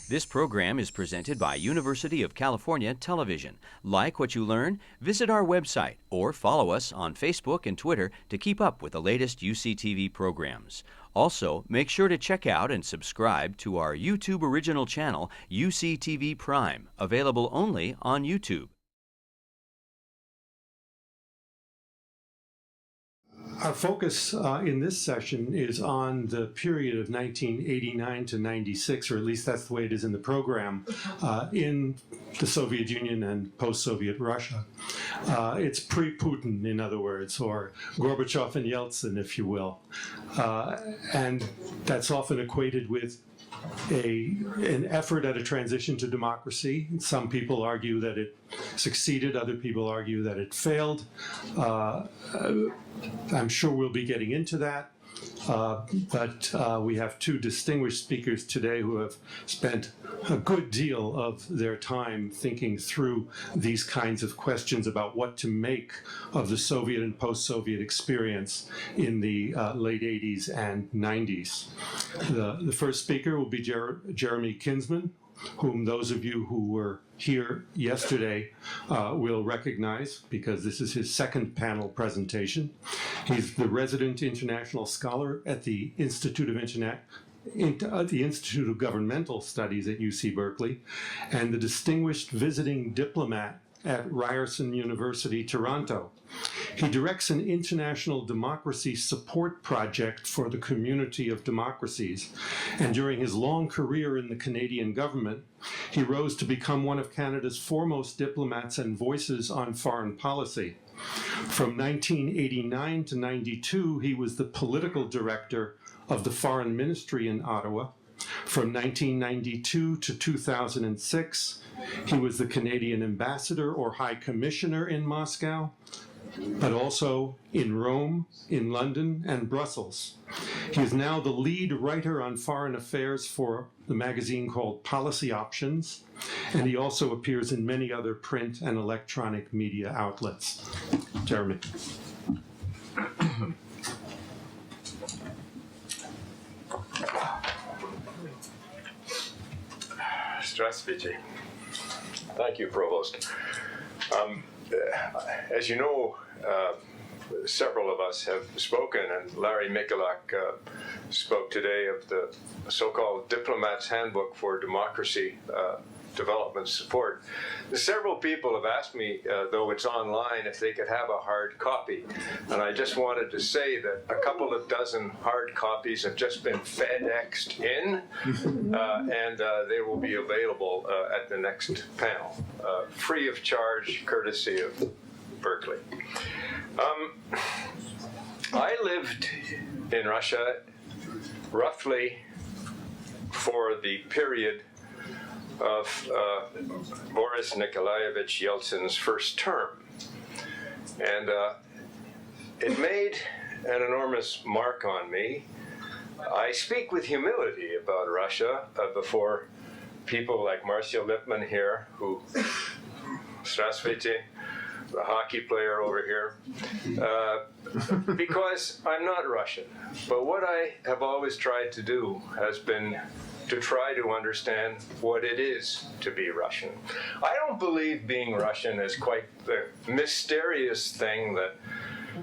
This program is presented by University of California Television. Like what you learn? Visit our website or follow us on Facebook and Twitter to keep up with the latest UCTV programs. Also, make sure to check out and subscribe to our YouTube original channel, UCTV Prime, available only on YouTube. Our focus in this session is on the period of 1989 to 96, or at least that's the way it is in the program, in the Soviet Union and post-Soviet Russia. It's pre-Putin, in other words, or Gorbachev and Yeltsin, if you will. And that's often equated with an effort at a transition to democracy. Some people argue that it succeeded, other people argue that it failed. I'm sure we'll be getting into that, but we have two distinguished speakers today who have spent a good deal of their time thinking through these kinds of questions about what to make of the Soviet and post-Soviet experience in the late 80s and 90s. The first speaker will be Jeremy Kinsman, whom those of you who were here yesterday will recognize because this is his second panel presentation. He's the resident international scholar at the Institute of Governmental Studies at UC Berkeley and the distinguished visiting diplomat at Ryerson University, Toronto. He directs an international democracy support project for the community of democracies. And during his long career in the Canadian government, he rose to become one of Canada's foremost diplomats and voices on foreign policy. From 1989 to 92, he was the political director of the Foreign Ministry in Ottawa. From 1992 to 2006, he was the Canadian ambassador or high commissioner in Moscow, but also in Rome, in London, and Brussels. He is now the lead writer on foreign affairs for the magazine called Policy Options, and he also appears in many other print and electronic media outlets. Jeremy. Здравствуйте. Thank you, Provost. As you know, several of us have spoken, and Larry Mikulak spoke today of the so-called Diplomat's Handbook for Democracy Development Support. Several people have asked me, though it's online, if they could have a hard copy. And I just wanted to say that a couple of dozen hard copies have just been FedExed in, and they will be available at the next panel, free of charge, courtesy of Berkeley. I lived in Russia roughly for the period of Boris Nikolaevich Yeltsin's first term. And it made an enormous mark on me. I speak with humility about Russia before people like Marcia Lippmann here, who, Здравствуйте, the hockey player over here, because I'm not Russian. But what I have always tried to do has been to try to understand what it is to be Russian. I don't believe being Russian is quite the mysterious thing that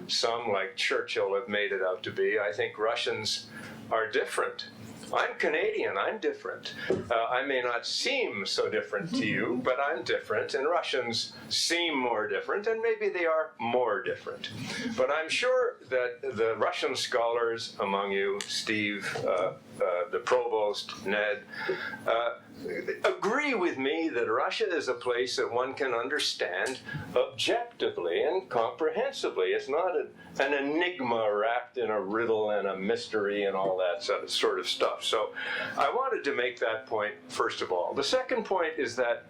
some, like Churchill, have made it out to be. I think Russians are different. I'm Canadian, I'm different. I may not seem so different to you, but I'm different, and Russians seem more different, and maybe they are more different. But I'm sure that the Russian scholars among you, Steve, the provost, Ned, agree with me that Russia is a place that one can understand objectively and comprehensively. It's not an enigma wrapped in a riddle and a mystery and all that sort of stuff. So I wanted to make that point first of all. The second point is that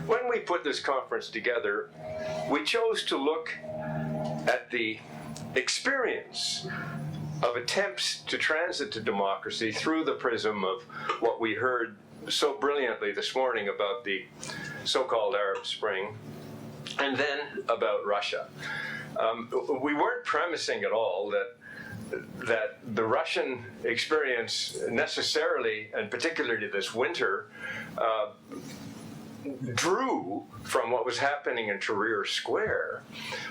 when we put this conference together, we chose to look at the experience of attempts to transit to democracy through the prism of what we heard so brilliantly this morning about the so-called Arab Spring, and then about Russia. We weren't premising at all that that the Russian experience necessarily, and particularly this winter, drew from what was happening in Tahrir Square.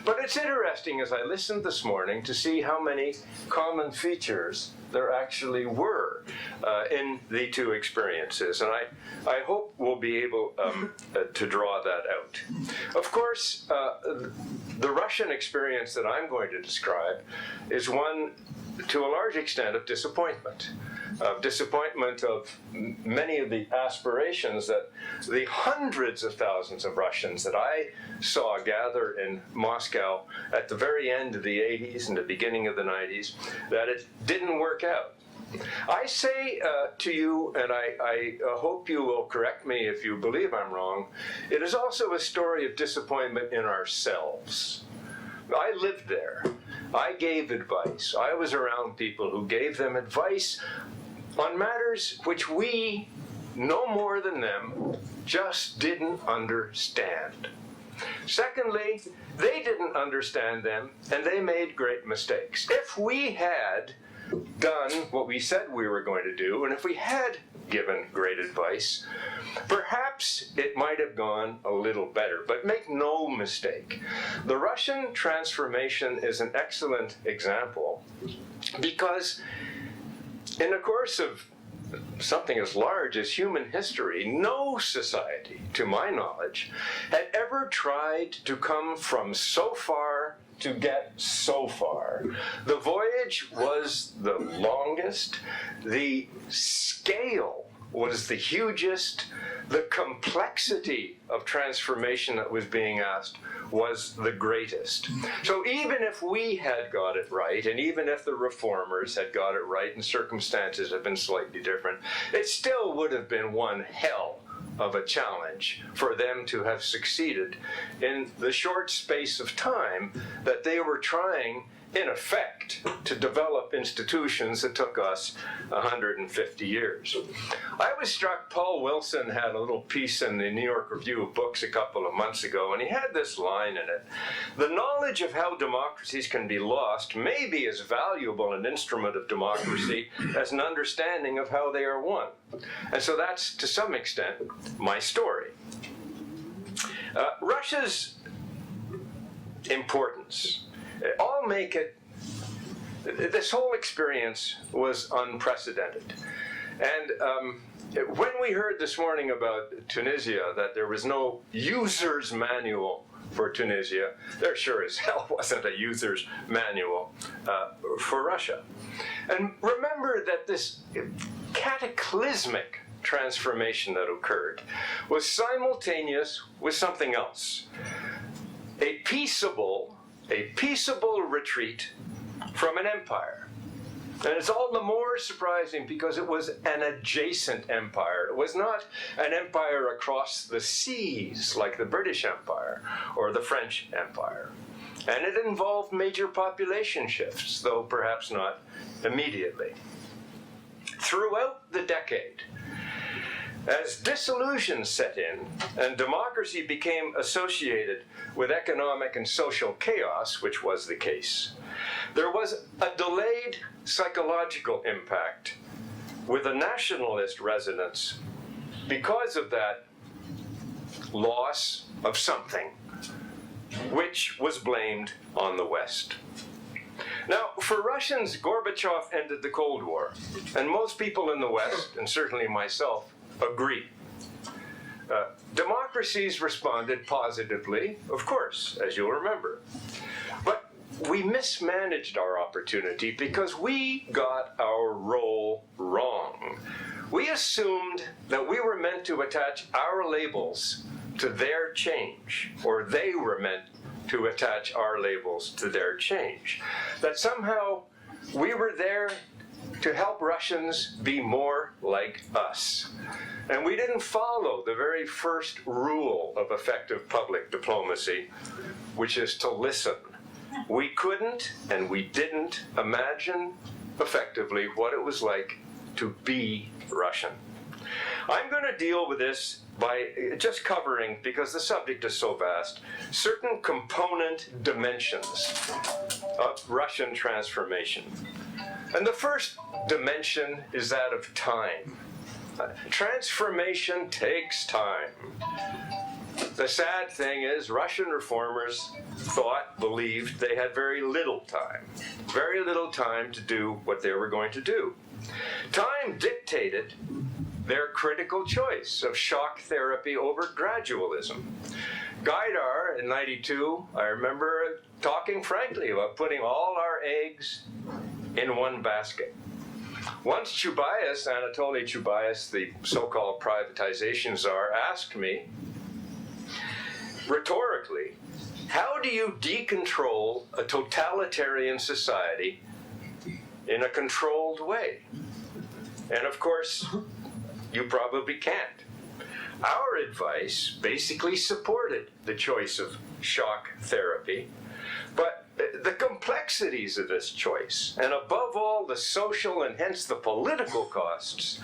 But it's interesting as I listened this morning to see how many common features there actually were in the two experiences. And I hope we'll be able to draw that out. Of course, the Russian experience that I'm going to describe is one, to a large extent, of disappointment. Disappointment of many of the aspirations that the hundreds of thousands of Russians that I saw gather in Moscow at the very end of the 80s and the beginning of the 90s, that it didn't work out. I say to you, and I hope you will correct me if you believe I'm wrong, it is also a story of disappointment in ourselves. I lived there. I gave advice. I was around people who gave them advice on matters which we, no more than them, just didn't understand. Secondly, they didn't understand them, and they made great mistakes. If we had done what we said we were going to do, and if we had given great advice, perhaps it might have gone a little better. But make no mistake, the Russian transformation is an excellent example, because in the course of something as large as human history, no society, to my knowledge, had ever tried to come from so far to get so far. The voyage was the longest, the scale was the hugest, the complexity of transformation that was being asked was the greatest. So even if we had got it right, and even if the reformers had got it right and circumstances had been slightly different, it still would have been one hell of a challenge for them to have succeeded in the short space of time that they were trying, in effect, to develop institutions that took us 150 years. I was struck, Paul Wilson had a little piece in the New York Review of Books a couple of months ago, and he had this line in it: "The knowledge of how democracies can be lost may be as valuable an instrument of democracy as an understanding of how they are won." And so that's, to some extent, my story. Russia's importance, all make it, this whole experience was unprecedented. And when we heard this morning about Tunisia, that there was no user's manual for Tunisia, there sure as hell wasn't a user's manual for Russia. And remember that this cataclysmic transformation that occurred was simultaneous with something else: a peaceable retreat from an empire. And it's all the more surprising because it was an adjacent empire. It was not an empire across the seas like the British Empire or the French Empire. And it involved major population shifts, though perhaps not immediately. Throughout the decade, as disillusion set in and democracy became associated with economic and social chaos, which was the case, there was a delayed psychological impact with a nationalist resonance because of that loss of something, which was blamed on the West. Now, for Russians, Gorbachev ended the Cold War, and most people in the West, and certainly myself, agree. Democracies responded positively, of course, as you'll remember. But we mismanaged our opportunity because we got our role wrong. We assumed that we were meant to attach our labels to their change, or they were meant to attach our labels to their change. That somehow we were there to help Russians be more like us. And we didn't follow the very first rule of effective public diplomacy, which is to listen. We couldn't and we didn't imagine effectively what it was like to be Russian. I'm going to deal with this by just covering, because the subject is so vast, certain component dimensions of Russian transformation. And the first dimension is that of time. Transformation takes time. The sad thing is, Russian reformers believed they had very little time to do what they were going to do. Time dictated their critical choice of shock therapy over gradualism. Gaidar in '92, I remember talking frankly about putting all our eggs in one basket. Once Chubais, Anatoly Chubais, the so-called privatization czar, asked me, rhetorically, how do you decontrol a totalitarian society in a controlled way? And of course, you probably can't. Our advice basically supported the choice of shock therapy, but the complexities of this choice, and above all the social and hence the political costs,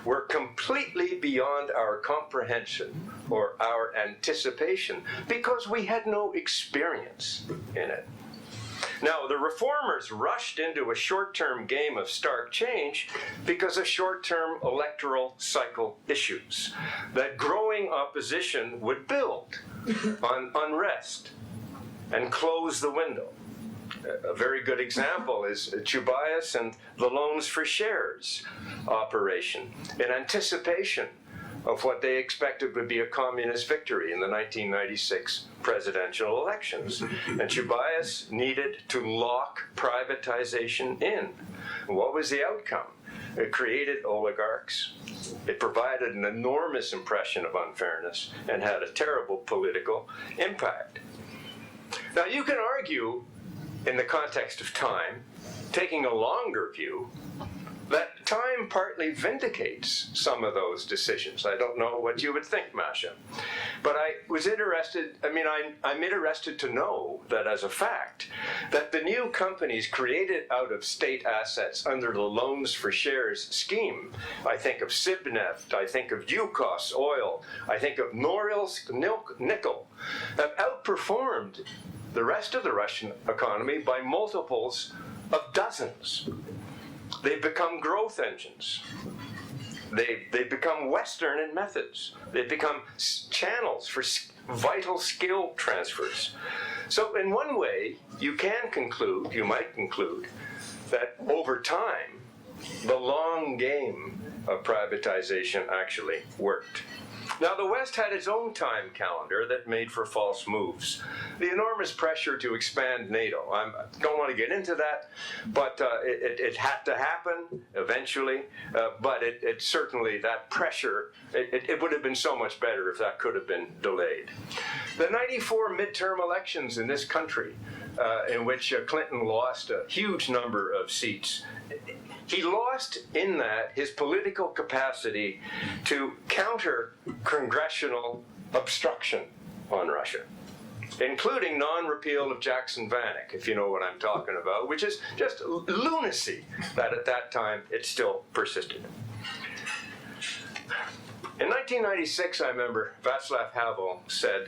were completely beyond our comprehension or our anticipation because we had no experience in it. Now, the reformers rushed into a short-term game of stark change because of short-term electoral cycle issues that growing opposition would build on unrest and close the window. A very good example is Chubais and the loans for shares operation in anticipation of what they expected would be a communist victory in the 1996 presidential elections. And Chubais needed to lock privatization in. And what was the outcome? It created oligarchs. It provided an enormous impression of unfairness and had a terrible political impact. Now, you can argue, in the context of time, taking a longer view, that time partly vindicates some of those decisions. I don't know what you would think, Masha. But I was interested, I'm interested to know that as a fact, that the new companies created out of state assets under the loans for shares scheme, I think of Sibneft, I think of Yukos Oil, I think of Norilsk Nickel, have outperformed the rest of the Russian economy by multiples of dozens. They've become growth engines. They've become Western in methods. They've become channels for vital skill transfers. So in one way, you might conclude, that over time, the long game of privatization actually worked. Now, the West had its own time calendar that made for false moves. The enormous pressure to expand NATO. I don't want to get into that, but it had to happen eventually. But it certainly, that pressure, it would have been so much better if that could have been delayed. The '94 midterm elections in this country, in which Clinton lost a huge number of seats, he lost in that his political capacity to counter congressional obstruction on Russia, including non-repeal of Jackson-Vanik, if you know what I'm talking about, which is just lunacy that at that time it still persisted. In 1996, I remember Václav Havel said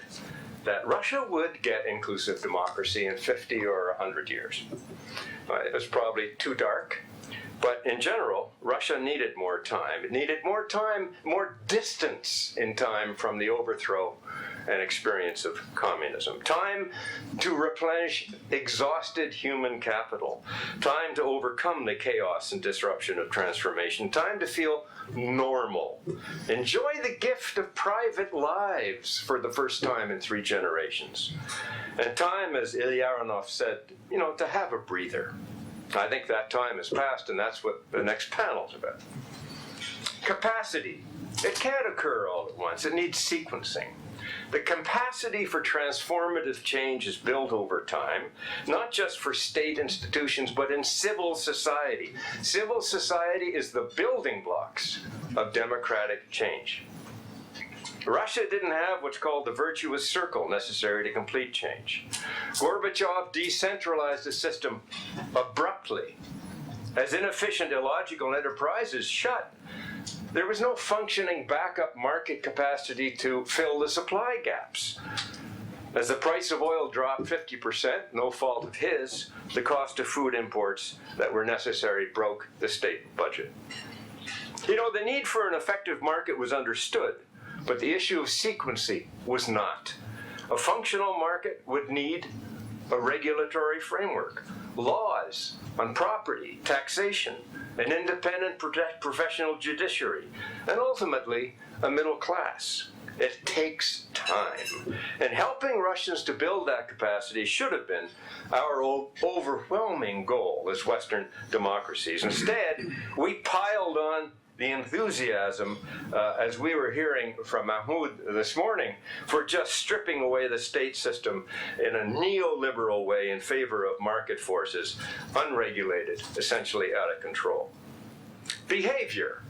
that Russia would get inclusive democracy in 50 or 100 years. It was probably too dark. But in general, Russia needed more time. It needed more time, more distance in time from the overthrow and experience of communism. Time to replenish exhausted human capital. Time to overcome the chaos and disruption of transformation. Time to feel normal. Enjoy the gift of private lives for the first time in 3 generations. And time, as Ilya Aronov said, to have a breather. I think that time has passed, and that's what the next panel is about. Capacity. It can't occur all at once. It needs sequencing. The capacity for transformative change is built over time, not just for state institutions, but in civil society. Civil society is the building blocks of democratic change. Russia didn't have what's called the virtuous circle necessary to complete change. Gorbachev decentralized the system abruptly. As inefficient, illogical enterprises shut, there was no functioning backup market capacity to fill the supply gaps. As the price of oil dropped 50%, no fault of his, the cost of food imports that were necessary broke the state budget. You know, the need for an effective market was understood, but the issue of sequency was not. A functional market would need a regulatory framework, laws on property, taxation, an independent professional judiciary, and ultimately a middle class. It takes time. And helping Russians to build that capacity should have been our overwhelming goal as Western democracies. Instead, we piled on the enthusiasm, as we were hearing from Mahmoud this morning, for just stripping away the state system in a neoliberal way in favor of market forces, unregulated, essentially out of control. Behavior.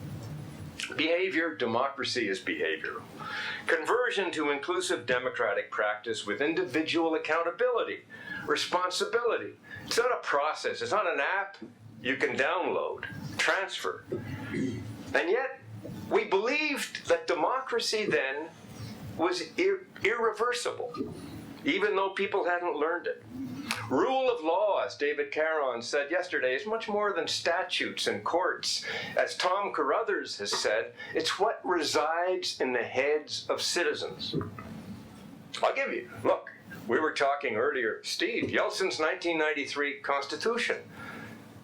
Behavior, democracy is behavior. Conversion to inclusive democratic practice with individual accountability, responsibility. It's not a process, it's not an app you can download, transfer. And yet, we believed that democracy then was irreversible, even though people hadn't learned it. Rule of law, as David Caron said yesterday, is much more than statutes and courts. As Tom Carruthers has said, it's what resides in the heads of citizens. I'll give you, look, we were talking earlier, Steve, Yeltsin's 1993 Constitution.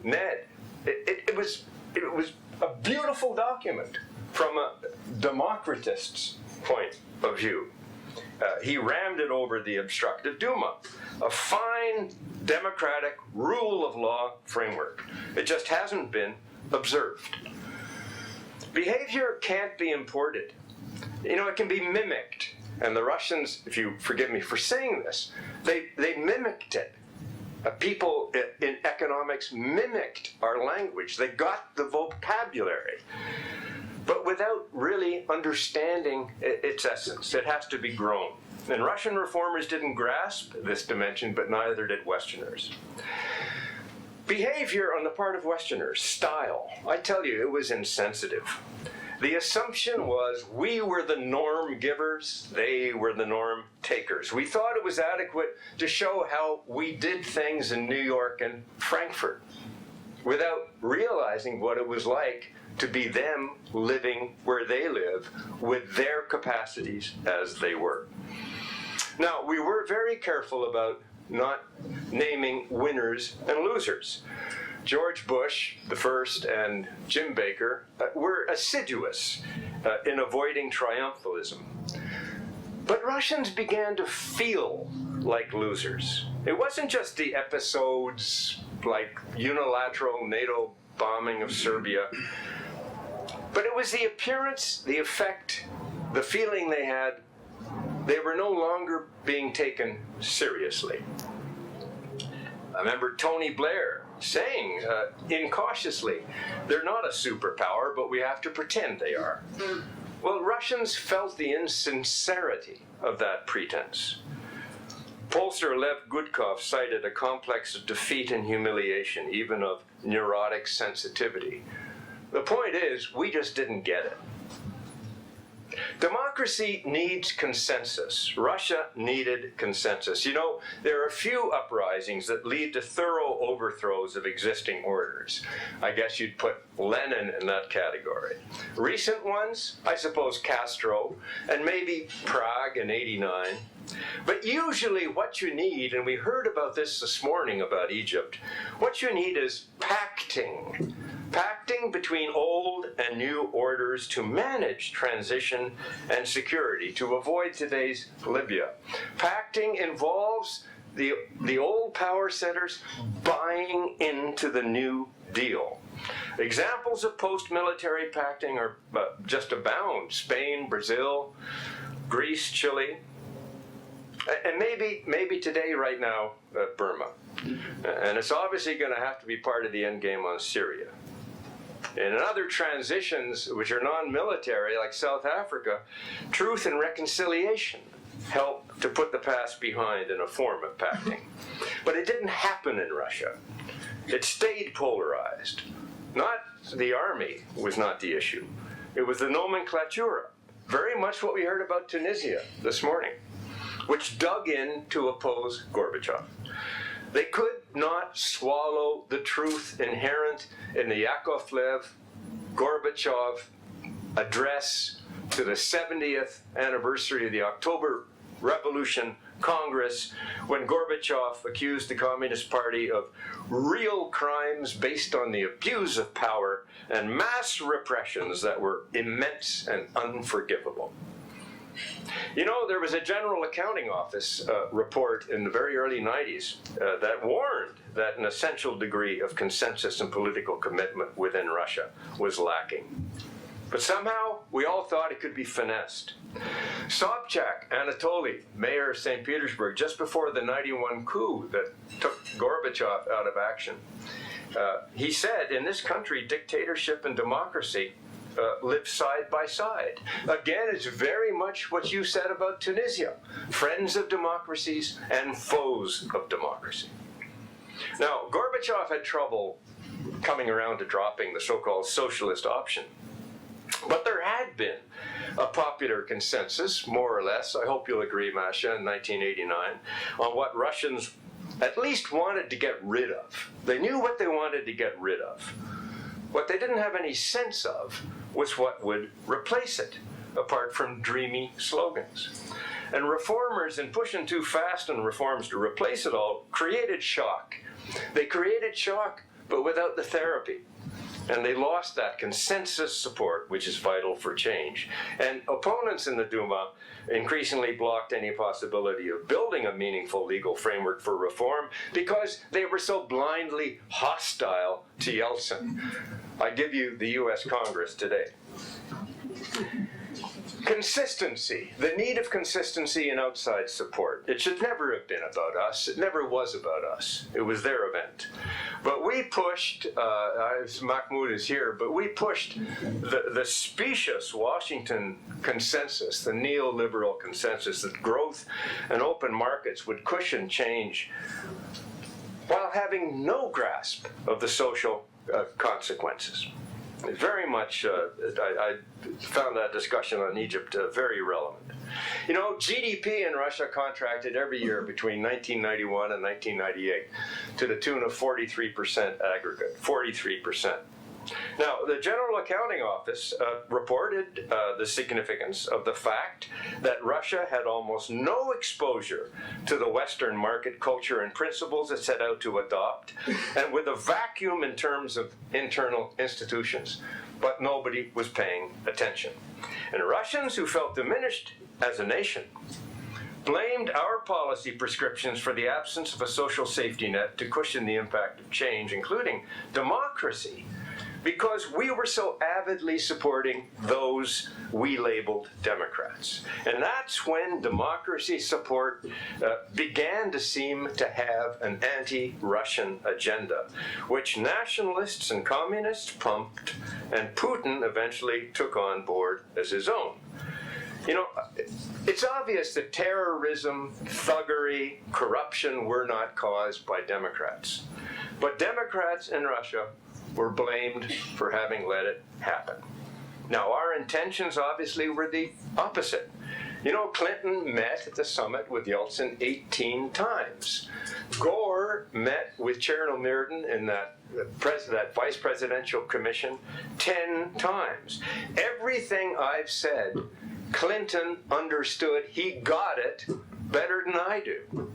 Ned, it was a beautiful document from a democratist's point of view. He rammed it over the obstructive Duma. A fine, democratic, rule of law framework. It just hasn't been observed. Behavior can't be imported. You know, it can be mimicked. And the Russians, if you forgive me for saying this, they mimicked it. People in economics mimicked our language. They got the vocabulary, but without really understanding its essence. It has to be grown. And Russian reformers didn't grasp this dimension, but neither did Westerners. Behavior on the part of Westerners, style, I tell you, it was insensitive. The assumption was we were the norm givers, they were the norm takers. We thought it was adequate to show how we did things in New York and Frankfurt without realizing what it was like to be them living where they live with their capacities as they were. Now, we were very careful about not naming winners and losers. George Bush, the first, and Jim Baker were assiduous in avoiding triumphalism. But Russians began to feel like losers. It wasn't just the episodes like unilateral NATO bombing of Serbia, but it was the appearance, the effect, the feeling they had. They were no longer being taken seriously. I remember Tony Blair saying incautiously, they're not a superpower, but we have to pretend they are. Well, Russians felt the insincerity of that pretense. Pollster Lev Gudkov cited a complex of defeat and humiliation, even of neurotic sensitivity. The point is, we just didn't get it. Democracy needs consensus. Russia needed consensus. You know, there are few uprisings that lead to thorough overthrows of existing orders. I guess you'd put Lenin in that category. Recent ones, I suppose Castro, and maybe Prague in '89. But usually what you need, and we heard about this morning about Egypt, what you need is pacting. Pacting between old and new orders to manage transition and security, to avoid today's Libya. Pacting involves the old power centers buying into the new deal. Examples of post-military pacting are just abound. Spain, Brazil, Greece, Chile, and maybe today, right now, Burma. And it's obviously going to have to be part of the endgame on Syria. And in other transitions, which are non-military, like South Africa, truth and reconciliation help to put the past behind in a form of pacting. But it didn't happen in Russia. It stayed polarized. Not the army was not the issue. It was the nomenclatura. Very much what we heard about Tunisia this morning. which dug in to oppose Gorbachev. They could not swallow the truth inherent in the Yakovlev-Gorbachev address to the 70th anniversary of the October Revolution Congress, when Gorbachev accused the Communist Party of real crimes based on the abuse of power and mass repressions that were immense and unforgivable. You know, there was a General Accounting Office report in the very early 90s that warned that an essential degree of consensus and political commitment within Russia was lacking. But somehow, we all thought it could be finessed. Sobchak Anatoly, mayor of St. Petersburg, just before the 91 coup that took Gorbachev out of action, he said, in this country, dictatorship and democracy live side by side. Again, it's very much what you said about Tunisia, friends of democracies and foes of democracy. Now, Gorbachev had trouble coming around to dropping the so-called socialist option. But there had been a popular consensus, more or less, I hope you'll agree, Masha, in 1989, on what Russians at least wanted to get rid of. They knew what they wanted to get rid of. What they didn't have any sense of was what would replace it, apart from dreamy slogans. And reformers, in pushing too fast on reforms to replace it all, created shock. They created shock, but without the therapy. And they lost that consensus support, which is vital for change. And opponents in the Duma increasingly blocked any possibility of building a meaningful legal framework for reform because they were so blindly hostile to Yeltsin. I give you the US Congress today. Consistency, the need of consistency in outside support. It should never have been about us. It never was about us. It was their event. But we pushed, Mahmoud is here, but we pushed the specious Washington consensus, the neoliberal consensus that growth and open markets would cushion change while having no grasp of the social consequences. Very much, I found that discussion on Egypt very relevant. You know, GDP in Russia contracted every year between 1991 and 1998 to the tune of 43% aggregate, 43%. Now, the General Accounting Office reported the significance of the fact that Russia had almost no exposure to the Western market culture and principles it set out to adopt, and with a vacuum in terms of internal institutions. But nobody was paying attention. And Russians who felt diminished as a nation blamed our policy prescriptions for the absence of a social safety net to cushion the impact of change, including democracy, because we were so avidly supporting those we labeled Democrats. And that's when democracy support began to seem to have an anti-Russian agenda, which nationalists and communists pumped, and Putin eventually took on board as his own. You know, it's obvious that terrorism, thuggery, corruption were not caused by Democrats. But Democrats in Russia were blamed for having let it happen. Now, our intentions obviously were the opposite. You know, Clinton met at the summit with Yeltsin 18 times. Gore met with Chernomyrdin in that vice presidential commission 10 times. Everything I've said, Clinton understood. He got it better than I do.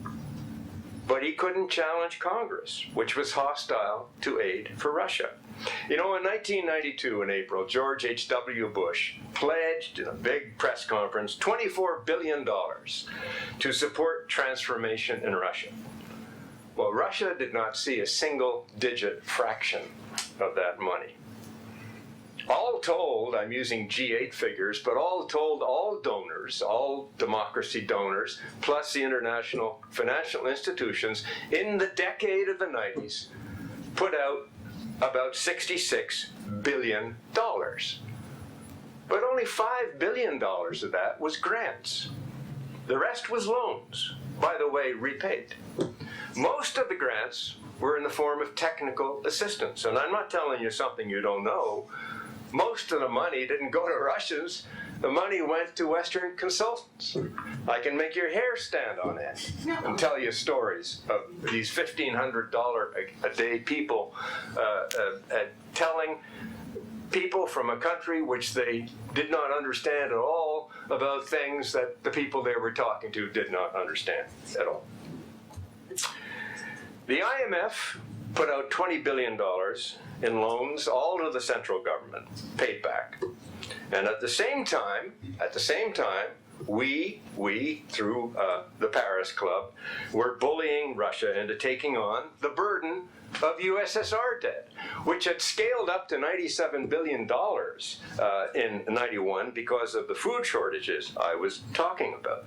But he couldn't challenge Congress, which was hostile to aid for Russia. You know, in 1992, in April, George H.W. Bush pledged in a big press conference $24 billion to support transformation in Russia. Well, Russia did not see a single-digit fraction of that money. All told, I'm using G8 figures, but all told, all donors, all democracy donors, plus the international financial institutions in the decade of the 90s, put out about $66 billion. But only $5 billion of that was grants. The rest was loans, by the way, repaid. Most of the grants were in the form of technical assistance, and I'm not telling you something you don't know. Most of the money didn't go to Russians. the money went to Western consultants. I can make your hair stand on end and tell you stories of these $1,500 a day people telling people from a country which they did not understand at all about things that the people they were talking to did not understand at all. The IMF put out $20 billion in loans, all to the central government, paid back. And at the same time, we through the Paris Club, were bullying Russia into taking on the burden of USSR debt, which had scaled up to $97 billion in '91 because of the food shortages I was talking about.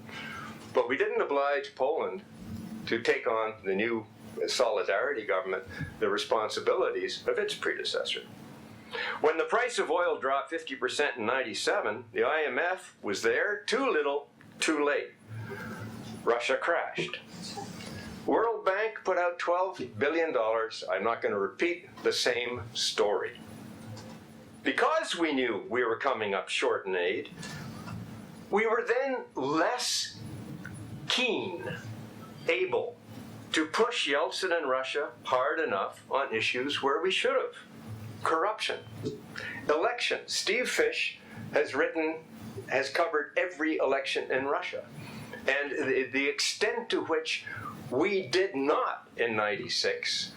But we didn't oblige Poland to take on the new solidarity government the responsibilities of its predecessor. When the price of oil dropped 50% in '97, the IMF was there, too little, too late. Russia crashed. World Bank put out $12 billion. I'm not going to repeat the same story. Because we knew we were coming up short in aid, we were then less able to push Yeltsin and Russia hard enough on issues where we should have. Corruption, election. Steve Fish has covered every election in Russia. And the extent to which we did not, in '96,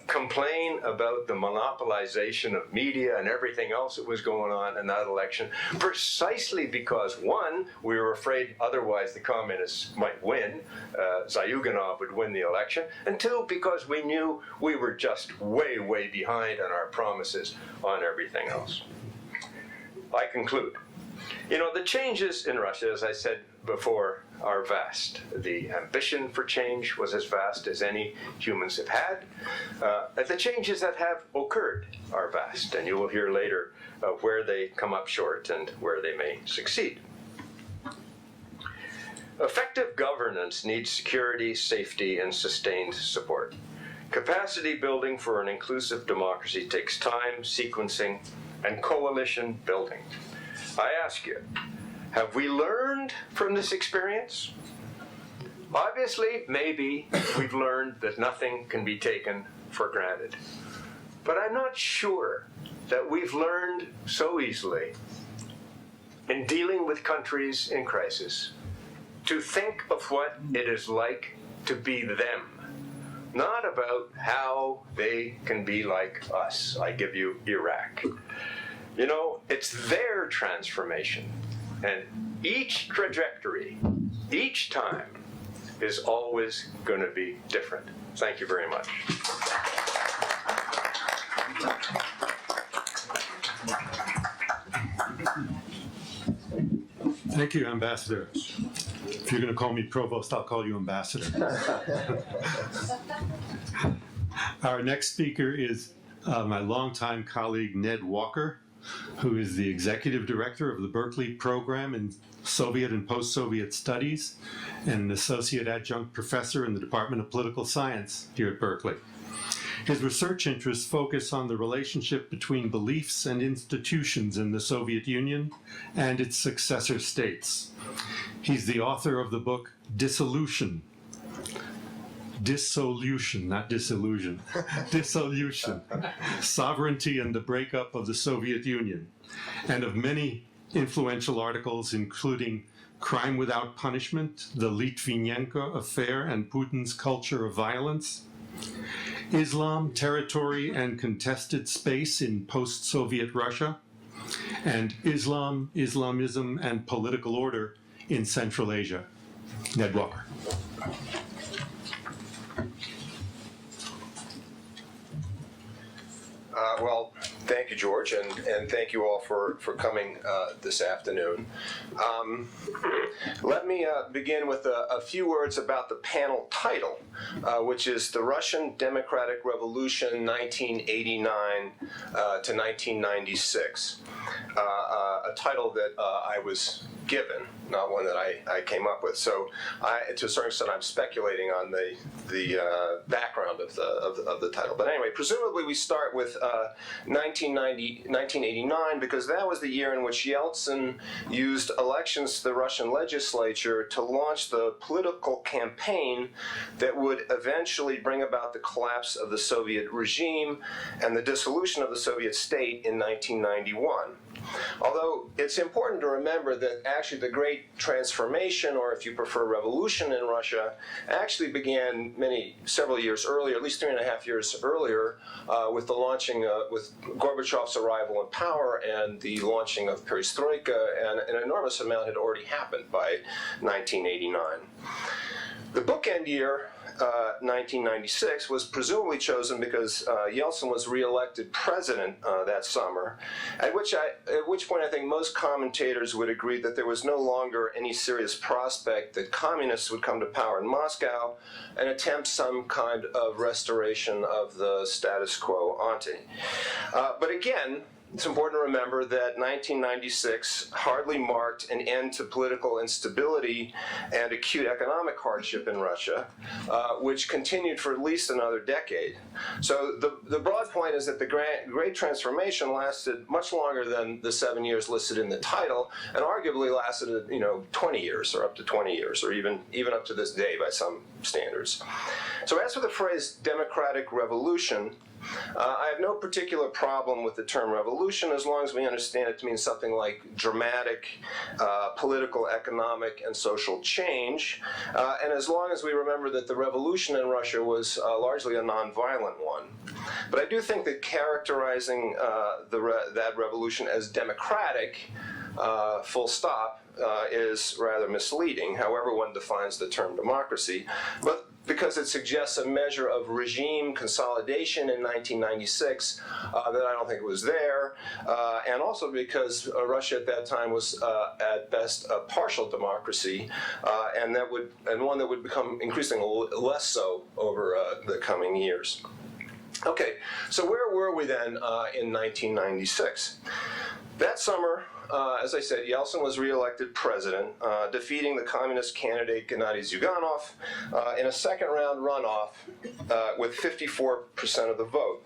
complain about the monopolization of media and everything else that was going on in that election, precisely because, one, we were afraid otherwise the communists might win, Zyuganov would win the election, and two, because we knew we were just way, way behind on our promises on everything else. I conclude. You know, the changes in Russia, as I said before, are vast. The ambition for change was as vast as any humans have had. The changes that have occurred are vast, and you will hear later where they come up short and where they may succeed. Effective governance needs security, safety, and sustained support. Capacity building for an inclusive democracy takes time, sequencing, and coalition building. I ask you, have we learned from this experience? Obviously, maybe we've learned that nothing can be taken for granted. But I'm not sure that we've learned so easily in dealing with countries in crisis to think of what it is like to be them, not about how they can be like us. I give you Iraq. You know, it's their transformation. And each trajectory, each time, is always going to be different. Thank you very much. Thank you, Ambassador. If you're going to call me Provost, I'll call you Ambassador. Our next speaker is my longtime colleague, Ned Walker, who is the Executive Director of the Berkeley Program in Soviet and Post-Soviet Studies and an Associate Adjunct Professor in the Department of Political Science here at Berkeley. His research interests focus on the relationship between beliefs and institutions in the Soviet Union and its successor states. He's the author of the book Dissolution, not disillusion, Dissolution, Sovereignty and the Breakup of the Soviet Union, and of many influential articles including Crime Without Punishment, The Litvinenko Affair and Putin's Culture of Violence, Islam, Territory and Contested Space in Post-Soviet Russia, and Islam, Islamism and Political Order in Central Asia. Ned Walker. Well, thank you, George, and thank you all for coming this afternoon. Let me begin with a few words about the panel title, which is The Russian Democratic Revolution, 1989 to 1996, a title that I was given, not one that I came up with. So, to a certain extent, I'm speculating on the background of the title. But anyway, presumably we start with 1989, because that was the year in which Yeltsin used elections to the Russian legislature to launch the political campaign that would eventually bring about the collapse of the Soviet regime and the dissolution of the Soviet state in 1991. Although it's important to remember that actually the Great Transformation, or if you prefer revolution in Russia, actually began several years earlier, at least 3.5 years earlier, with the launching, with Gorbachev's arrival in power and the launching of perestroika, and an enormous amount had already happened by 1989. The bookend year, 1996, was presumably chosen because Yeltsin was reelected president that summer, at which point I think most commentators would agree that there was no longer any serious prospect that communists would come to power in Moscow and attempt some kind of restoration of the status quo ante. But again, it's important to remember that 1996 hardly marked an end to political instability and acute economic hardship in Russia, which continued for at least another decade. So the broad point is that the Great Transformation lasted much longer than the 7 years listed in the title, and arguably lasted 20 years, or up to 20 years, or even up to this day by some standards. So as for the phrase democratic revolution, I have no particular problem with the term revolution as long as we understand it to mean something like dramatic political, economic, and social change, and as long as we remember that the revolution in Russia was largely a nonviolent one. But I do think that characterizing that revolution as democratic, full stop, is rather misleading, however one defines the term democracy. But because it suggests a measure of regime consolidation in 1996 that I don't think was there, and also because Russia at that time was at best a partial democracy, and one that would become increasingly less so over the coming years. Okay, so where were we then in 1996? That summer, as I said, Yeltsin was reelected president, defeating the communist candidate Gennady Zyuganov in a second-round runoff with 54% of the vote.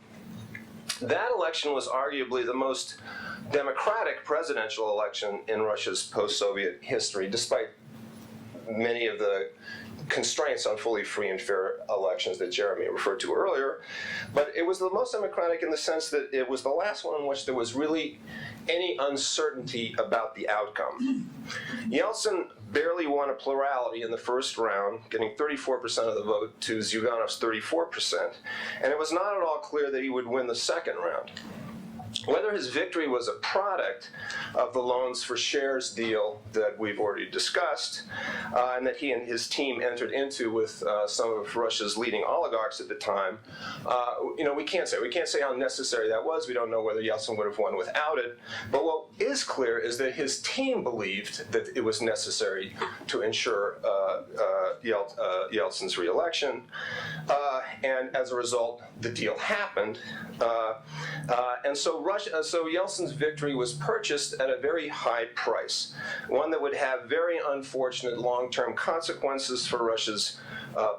That election was arguably the most democratic presidential election in Russia's post-Soviet history, despite many of the constraints on fully free and fair elections that Jeremy referred to earlier. But it was the most democratic in the sense that it was the last one in which there was really any uncertainty about the outcome. Yeltsin barely won a plurality in the first round, getting 34% of the vote to Zyuganov's 34%, and it was not at all clear that he would win the second round. Whether his victory was a product of the loans for shares deal that we've already discussed, and that he and his team entered into with some of Russia's leading oligarchs at the time, we can't say. We can't say how necessary that was. We don't know whether Yeltsin would have won without it. But what is clear is that his team believed that it was necessary to ensure Yeltsin's reelection, and as a result, the deal happened. And so Yeltsin's victory was purchased at a very high price, one that would have very unfortunate long-term consequences for Russia's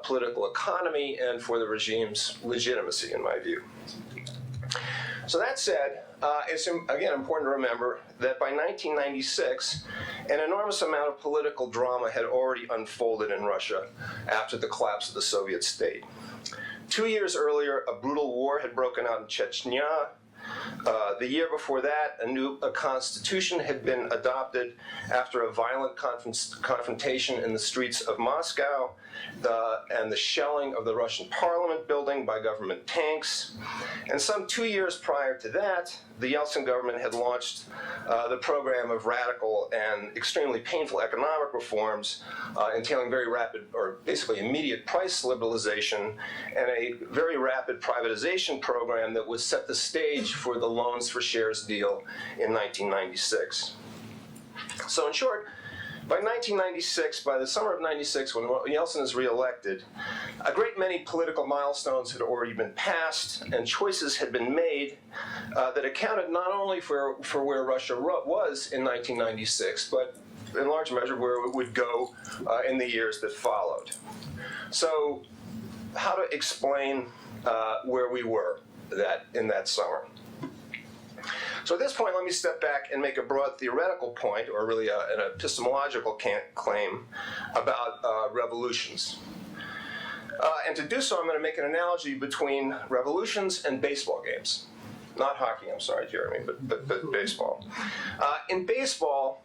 political economy and for the regime's legitimacy, in my view. So that said, it's again important to remember that by 1996, an enormous amount of political drama had already unfolded in Russia after the collapse of the Soviet state. 2 years earlier, a brutal war had broken out in Chechnya. The year before that, a constitution had been adopted after a violent confrontation in the streets of Moscow and the shelling of the Russian parliament building by government tanks. And some 2 years prior to that, the Yeltsin government had launched the program of radical and extremely painful economic reforms, entailing very rapid, or basically immediate price liberalization, and a very rapid privatization program that would set the stage for the loans for shares deal in 1996. So in short, by 1996, by the summer of 96, when Yeltsin is reelected, a great many political milestones had already been passed, and choices had been made that accounted not only for where Russia was in 1996, but in large measure, where it would go in the years that followed. So, how to explain where we were in that summer? So at this point, let me step back and make a broad theoretical point, or really an epistemological claim about revolutions. And to do so, I'm going to make an analogy between revolutions and baseball games. Not hockey, I'm sorry, Jeremy, but baseball. In baseball,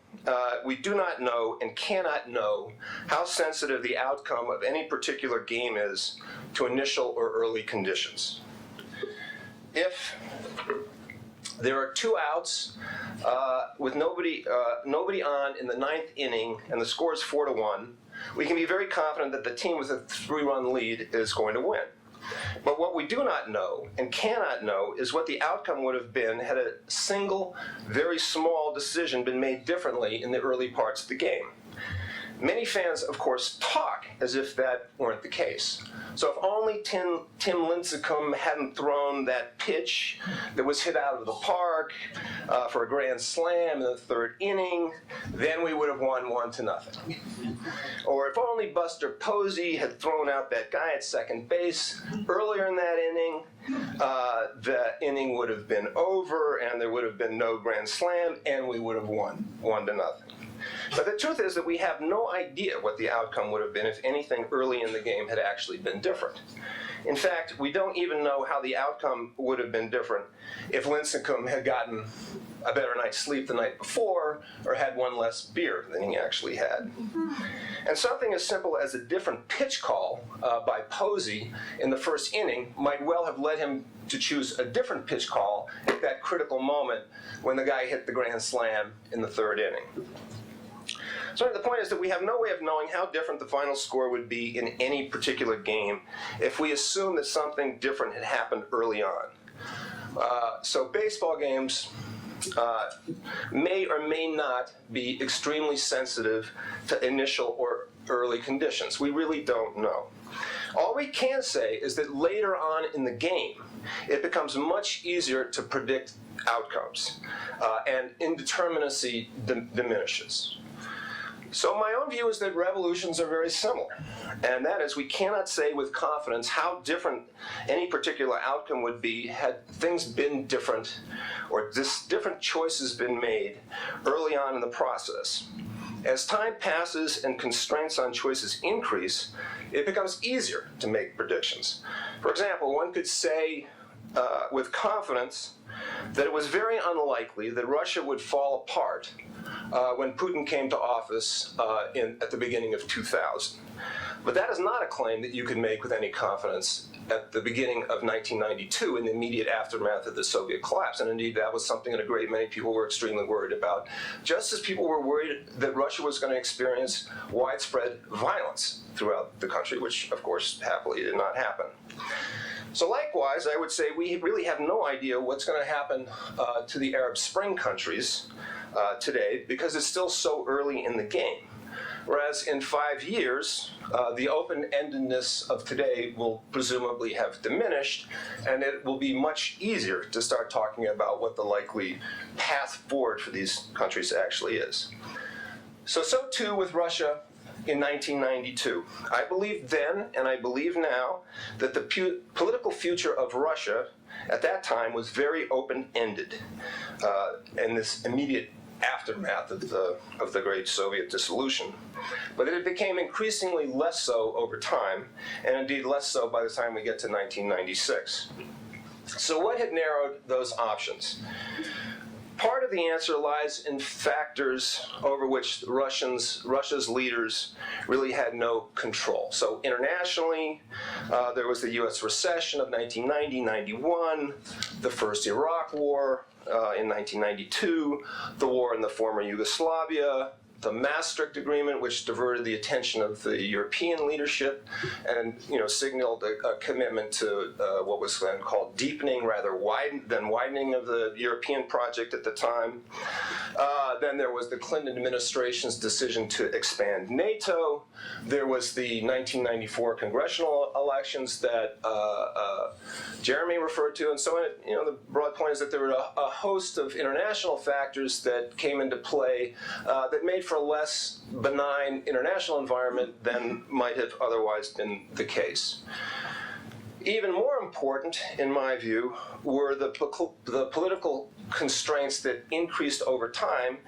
we do not know and cannot know how sensitive the outcome of any particular game is to initial or early conditions. If there are 2 outs with nobody on in the 9th inning, and the score is 4-1. We can be very confident that the team with a 3-run lead is going to win. But what we do not know and cannot know is what the outcome would have been had a single, very small decision been made differently in the early parts of the game. Many fans, of course, talk as if that weren't the case. So if only Tim Lincecum hadn't thrown that pitch that was hit out of the park for a grand slam in the 3rd inning, then we would have won 1-0. Or if only Buster Posey had thrown out that guy at second base earlier in that inning, the inning would have been over and there would have been no grand slam and we would have won 1-0. But the truth is that we have no idea what the outcome would have been if anything early in the game had actually been different. In fact, we don't even know how the outcome would have been different if Lincecum had gotten a better night's sleep the night before or had 1 less beer than he actually had. And something as simple as a different pitch call by Posey in the 1st inning might well have led him to choose a different pitch call at that critical moment when the guy hit the grand slam in the 3rd inning. So the point is that we have no way of knowing how different the final score would be in any particular game if we assume that something different had happened early on. So baseball games may or may not be extremely sensitive to initial or early conditions. We really don't know. All we can say is that later on in the game, it becomes much easier to predict outcomes, and indeterminacy diminishes. So my own view is that revolutions are very similar, and that is we cannot say with confidence how different any particular outcome would be had things been different or different choices been made early on in the process. As time passes and constraints on choices increase, it becomes easier to make predictions. For example, one could say with confidence that it was very unlikely that Russia would fall apart when Putin came to office at the beginning of 2000. But that is not a claim that you can make with any confidence at the beginning of 1992 in the immediate aftermath of the Soviet collapse. And indeed, that was something that a great many people were extremely worried about, just as people were worried that Russia was going to experience widespread violence throughout the country, which, of course, happily did not happen. So likewise, I would say we really have no idea what's going to happen to the Arab Spring countries today because it's still so early in the game. Whereas in 5 years, the open-endedness of today will presumably have diminished, and it will be much easier to start talking about what the likely path forward for these countries actually is. So too with Russia in 1992. I believed then, and I believe now, that the political future of Russia at that time was very open-ended in this immediate aftermath of the great Soviet dissolution. But it became increasingly less so over time, and indeed less so by the time we get to 1996. So what had narrowed those options? Part of the answer lies in factors over which Russia's leaders really had no control. So internationally, there was the U.S. recession of 1990-91, the first Iraq War in 1992, the war in the former Yugoslavia, the Maastricht Agreement, which diverted the attention of the European leadership and signaled a commitment to what was then called deepening rather than widening of the European project at the time. Then there was the Clinton administration's decision to expand NATO. There was the 1994 congressional elections that Jeremy referred to, and so the broad point is that there were a host of international factors that came into play that made for for a less benign international environment than might have otherwise been the case. Even more important, in my view, were the political constraints that increased over time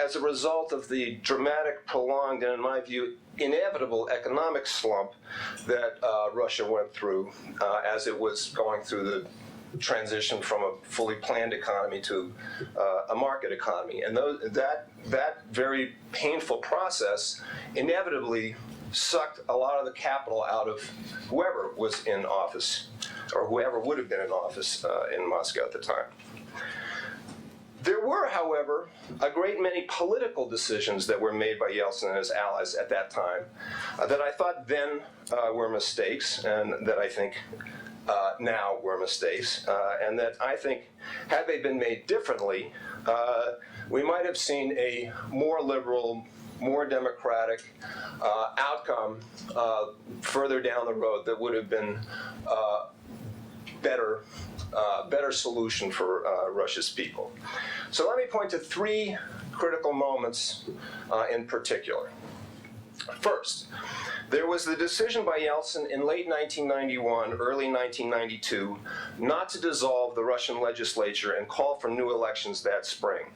as a result of the dramatic, prolonged, and in my view, inevitable economic slump that Russia went through as it was going through the transition from a fully planned economy to a market economy. And that very painful process inevitably sucked a lot of the capital out of whoever was in office, or whoever would have been in office in Moscow at the time. There were, however, a great many political decisions that were made by Yeltsin and his allies at that time that I thought then were mistakes, and that I think now were mistakes, and that I think, had they been made differently, we might have seen a more liberal, more democratic outcome further down the road that would have been better solution for Russia's people. So let me point to three critical moments in particular. First, there was the decision by Yeltsin in late 1991, early 1992, not to dissolve the Russian legislature and call for new elections that spring.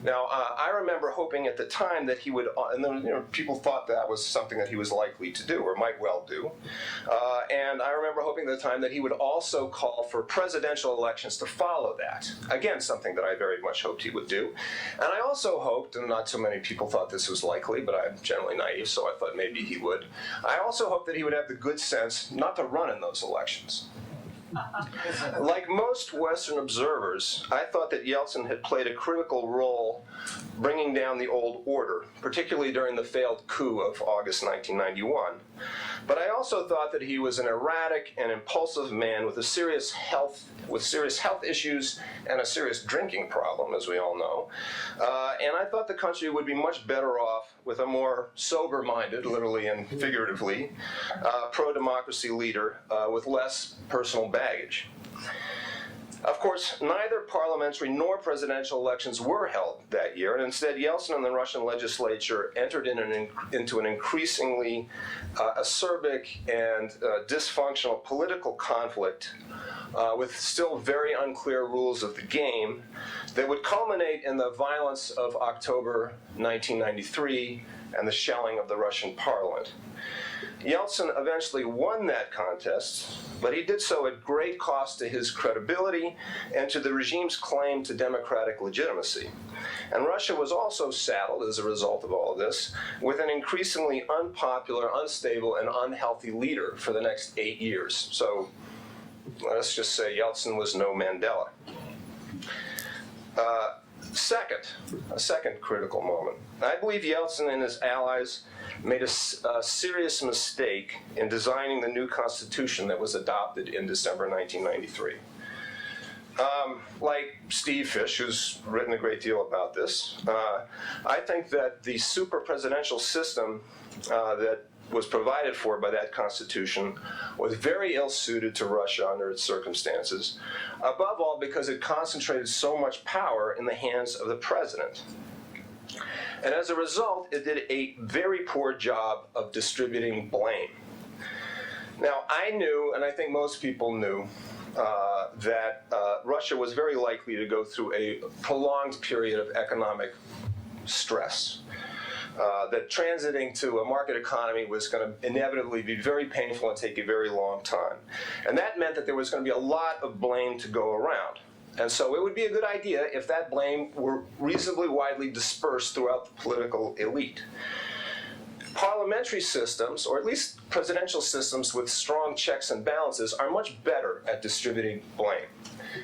Now, I remember hoping at the time that he would, and then people thought that was something that he was likely to do, or might well do. And I remember hoping at the time that he would also call for presidential elections to follow that. Again, something that I very much hoped he would do. And I also hoped, and not so many people thought this was likely, but I'm generally naive, so I thought maybe he would. I also hoped that he would have the good sense not to run in those elections. Like most Western observers, I thought that Yeltsin had played a critical role bringing down the old order, particularly during the failed coup of August 1991. But I also thought that he was an erratic and impulsive man with serious health issues and a serious drinking problem, as we all know. And I thought the country would be much better off with a more sober-minded, literally and figuratively, pro-democracy leader with less personal baggage. Of course, neither parliamentary nor presidential elections were held that year, and instead Yeltsin and the Russian legislature entered into an increasingly acerbic and dysfunctional political conflict with still very unclear rules of the game that would culminate in the violence of October 1993 and the shelling of the Russian parliament. Yeltsin eventually won that contest, but he did so at great cost to his credibility and to the regime's claim to democratic legitimacy. And Russia was also saddled, as a result of all of this, with an increasingly unpopular, unstable, and unhealthy leader for the next 8 years. So let's just say Yeltsin was no Mandela. A second critical moment. I believe Yeltsin and his allies made a serious mistake in designing the new constitution that was adopted in December 1993. Like Steve Fish, who's written a great deal about this, I think that the super presidential system that was provided for by that constitution was very ill-suited to Russia under its circumstances, above all because it concentrated so much power in the hands of the president. And as a result, it did a very poor job of distributing blame. Now, I knew, and I think most people knew, that Russia was very likely to go through a prolonged period of economic stress. That transiting to a market economy was going to inevitably be very painful and take a very long time. And that meant that there was going to be a lot of blame to go around. And so it would be a good idea if that blame were reasonably widely dispersed throughout the political elite. Parliamentary systems, or at least presidential systems with strong checks and balances, are much better at distributing blame.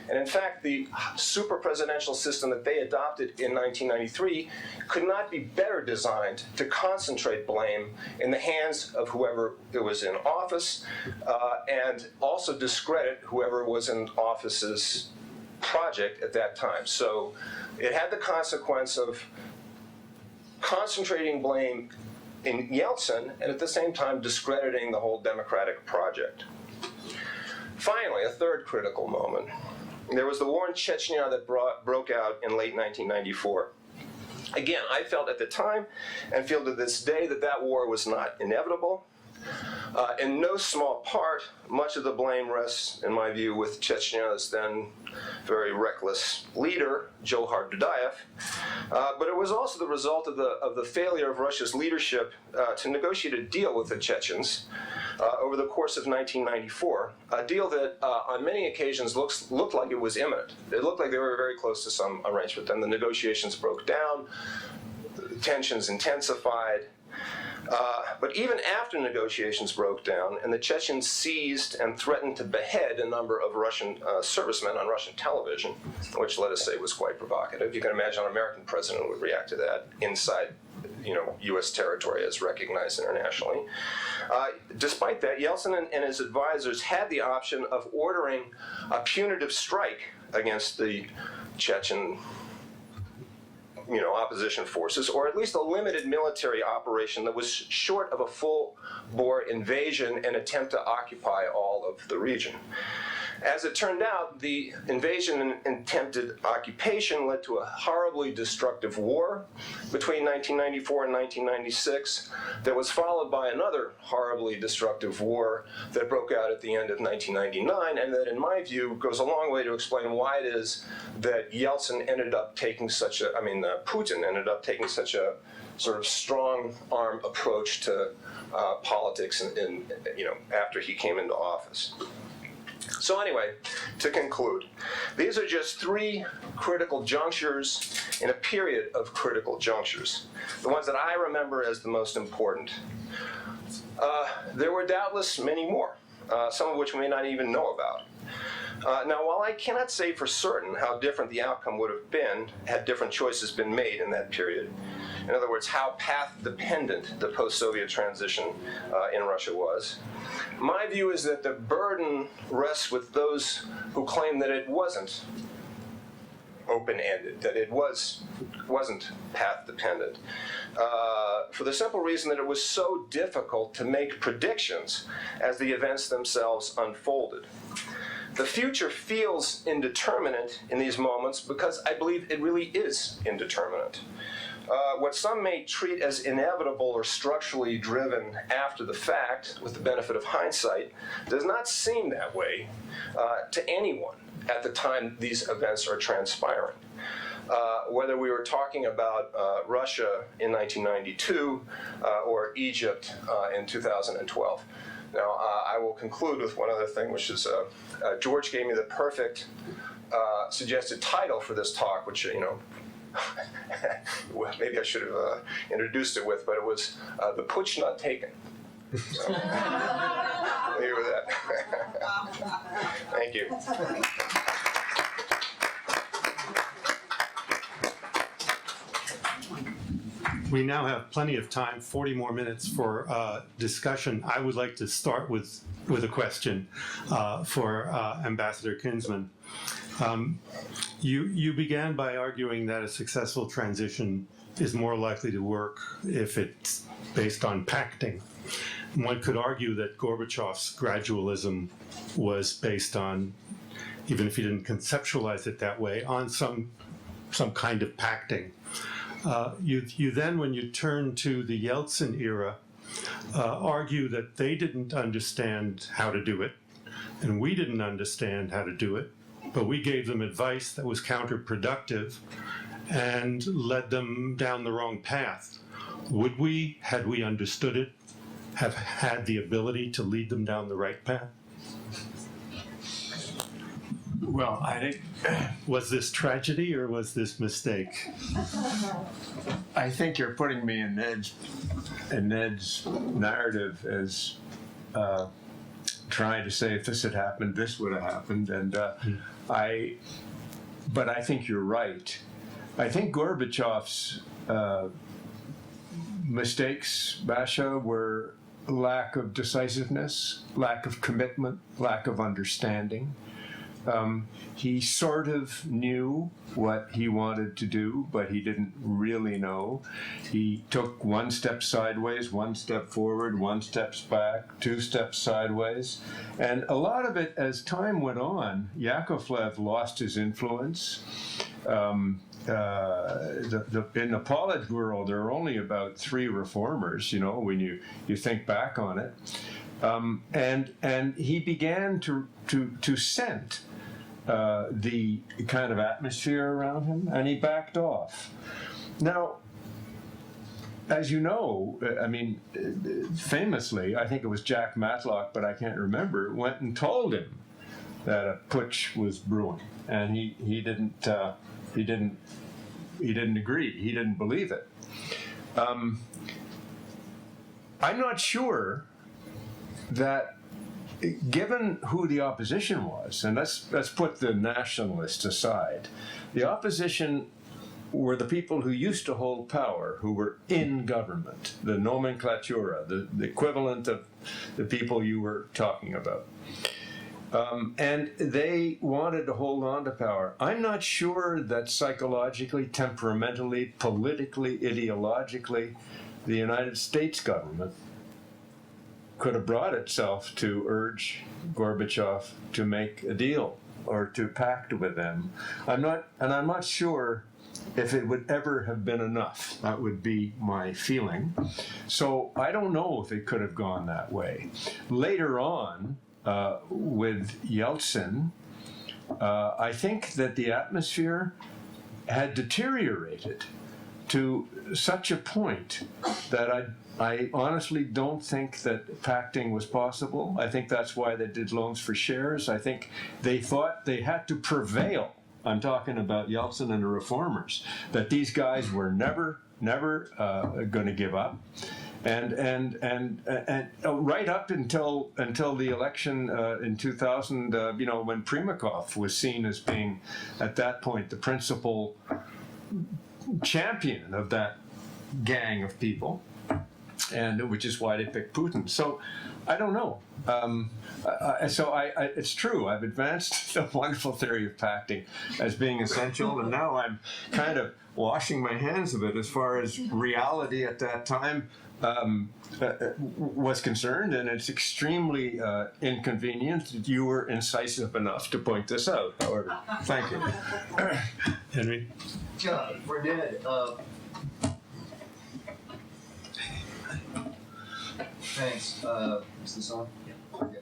And in fact, the super presidential system that they adopted in 1993 could not be better designed to concentrate blame in the hands of whoever was in office and also discredit whoever was in office's project at that time. So it had the consequence of concentrating blame in Yeltsin and at the same time discrediting the whole democratic project. Finally, a third critical moment. There was the war in Chechnya that broke out in late 1994. Again, I felt at the time, and feel to this day, that that war was not inevitable. In no small part, much of the blame rests, in my view, with Chechnya's then very reckless leader, Johar Dudayev. But it was also the result of the failure of Russia's leadership to negotiate a deal with the Chechens over the course of 1994, a deal that on many occasions looked like it was imminent. It looked like they were very close to some arrangement. Then the negotiations broke down, tensions intensified. But even after negotiations broke down and the Chechens seized and threatened to behead a number of Russian servicemen on Russian television, which, let us say, was quite provocative. You can imagine an American president would react to that inside, U.S. territory as recognized internationally. Despite that, Yeltsin and his advisors had the option of ordering a punitive strike against the Chechen opposition forces, or at least a limited military operation that was short of a full-bore invasion and attempt to occupy all of the region. As it turned out, the invasion and attempted occupation led to a horribly destructive war between 1994 and 1996 that was followed by another horribly destructive war that broke out at the end of 1999, and that, in my view, goes a long way to explain why it is that Yeltsin ended up taking Putin ended up taking such a sort of strong arm approach to politics after he came into office. So anyway, to conclude, these are just three critical junctures in a period of critical junctures, the ones that I remember as the most important. There were doubtless many more, some of which we may not even know about. Now, while I cannot say for certain how different the outcome would have been had different choices been made in that period, in other words, how path-dependent the post-Soviet transition in Russia was, my view is that the burden rests with those who claim that it wasn't open-ended, that it wasn't path-dependent, for the simple reason that it was so difficult to make predictions as the events themselves unfolded. The future feels indeterminate in these moments because I believe it really is indeterminate. What some may treat as inevitable or structurally driven after the fact, with the benefit of hindsight, does not seem that way to anyone at the time these events are transpiring. Whether we were talking about Russia in 1992 or Egypt in 2012. Now, I will conclude with one other thing, which is George gave me the perfect suggested title for this talk, which, well, maybe I should have introduced it with, but it was The Putsch Not Taken. So, leave it with that. Thank you. We now have plenty of time, 40 more minutes for discussion. I would like to start with a question for Ambassador Kinsman. You began by arguing that a successful transition is more likely to work if it's based on pacting. One could argue that Gorbachev's gradualism was based on, even if he didn't conceptualize it that way, on some kind of pacting. You then, when you turn to the Yeltsin era, argue that they didn't understand how to do it, and we didn't understand how to do it, but we gave them advice that was counterproductive and led them down the wrong path. Would we, had we understood it, have had the ability to lead them down the right path? Well, I think, was this tragedy or was this mistake? I think you're putting me in Ned's narrative as trying to say if this had happened, this would have happened, and but I think you're right. I think Gorbachev's mistakes, Basha, were lack of decisiveness, lack of commitment, lack of understanding. He sort of knew what he wanted to do, but he didn't really know. He took one step sideways, one step forward, one step back, two steps sideways. And a lot of it, as time went on, Yakovlev lost his influence. in the Politburo, there are only about 3 reformers, when you think back on it. And he began to scent the kind of atmosphere around him, and he backed off. Now, as you know, famously, I think it was Jack Matlock, but I can't remember, went and told him that a putsch was brewing, and he didn't agree. He didn't believe it. I'm not sure that, given who the opposition was, and let's put the nationalists aside, the opposition were the people who used to hold power, who were in government, the nomenclatura, the equivalent of the people you were talking about. And they wanted to hold on to power. I'm not sure that psychologically, temperamentally, politically, ideologically, the United States government could have brought itself to urge Gorbachev to make a deal or to pact with them. I'm not sure if it would ever have been enough. That would be my feeling. So I don't know if it could have gone that way. Later on, with Yeltsin, I think that the atmosphere had deteriorated to such a point that I honestly don't think that pacting was possible. I think that's why they did loans for shares. I think they thought they had to prevail. I'm talking about Yeltsin and the reformers, that these guys were never going to give up. And right up until the election in 2000, when Primakov was seen as being, at that point, the principal champion of that gang of people, and which is why they picked Putin. So I don't know. It's true. I've advanced the wonderful theory of pacting as being essential, and now I'm kind of washing my hands of it as far as reality at that time was concerned, and it's extremely inconvenient that you were incisive enough to point this out. However, thank you. Henry? For Ned, thanks. Is this on? Yeah. Okay.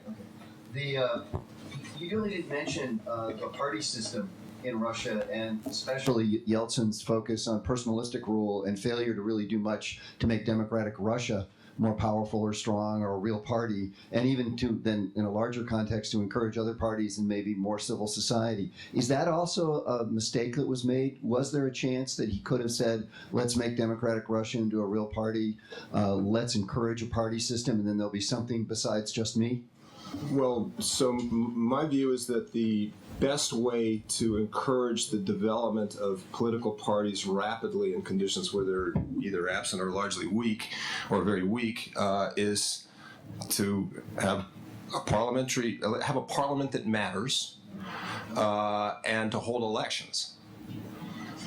You really didn't mention the party system in Russia, and especially Yeltsin's focus on personalistic rule and failure to really do much to make democratic Russia more powerful or strong or a real party, and even to then, in a larger context, to encourage other parties and maybe more civil society. Is that also a mistake that was made? Was there a chance that he could have said, let's make democratic Russia into a real party, let's encourage a party system, and then there'll be something besides just me? Well, so my view is that the best way to encourage the development of political parties rapidly in conditions where they're either absent or largely weak or very weak is to have a parliament that matters and to hold elections.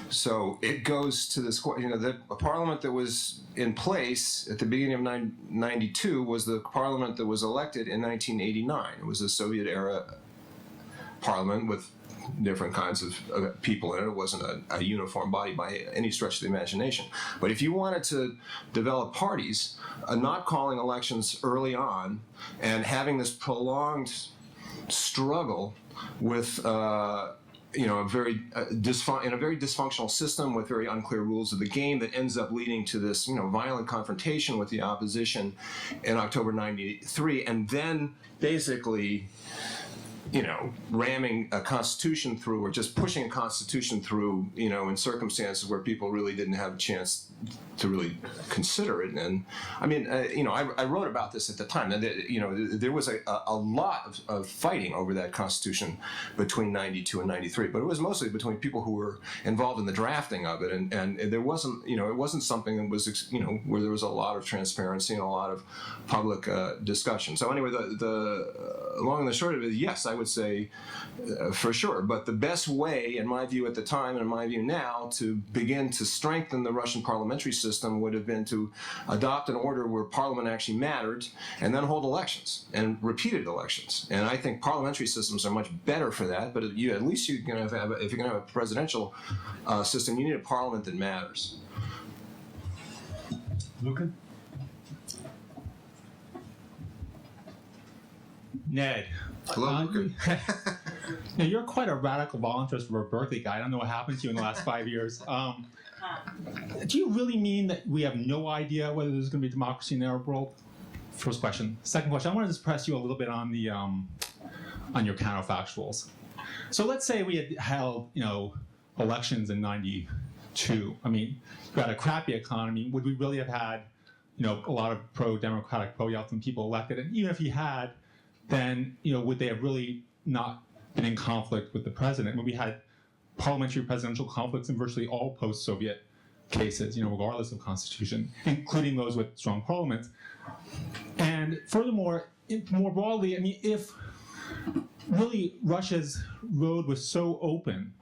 So it goes to this, the parliament that was in place at the beginning of 1992 was the parliament that was elected in 1989. It was a Soviet-era parliament with different kinds of people in it. It wasn't a uniform body by any stretch of the imagination. But if you wanted to develop parties, not calling elections early on and having this prolonged struggle with in a very dysfunctional system with very unclear rules of the game that ends up leading to this violent confrontation with the opposition in October '93, and then basically ramming a constitution through, or just pushing a constitution through, in circumstances where people really didn't have a chance to really consider it. And I mean, I wrote about this at the time. And there was a lot of fighting over that constitution between '92 and '93, but it was mostly between people who were involved in the drafting of it, and there wasn't, it wasn't something that was, where there was a lot of transparency and a lot of public discussion. So anyway, the long and the short of it is, yes, I would say for sure. But the best way, in my view at the time and in my view now, to begin to strengthen the Russian parliamentary system would have been to adopt an order where parliament actually mattered and then hold elections and repeated elections. And I think parliamentary systems are much better for that, but at least you're going to have, if you're going to have a presidential system, you need a parliament that matters. Luca? Ned. Hello, Luca. Now, you're quite a radical voluntarist for a Berkeley guy. I don't know what happened to you in the last 5 years. Do you really mean that we have no idea whether there's going to be democracy in the Arab world? First question. Second question, I want to just press you a little bit on the on your counterfactuals. So let's say we had held, elections in '92. I mean, you had a crappy economy. Would we really have had, a lot of pro-democratic, pro-Yeltsin people elected? And even if you had, then, would they have really not been in conflict with the president? When we had parliamentary presidential conflicts in virtually all post-Soviet cases, regardless of constitution, including those with strong parliaments. And furthermore, more broadly, I mean, if really Russia's road was so open,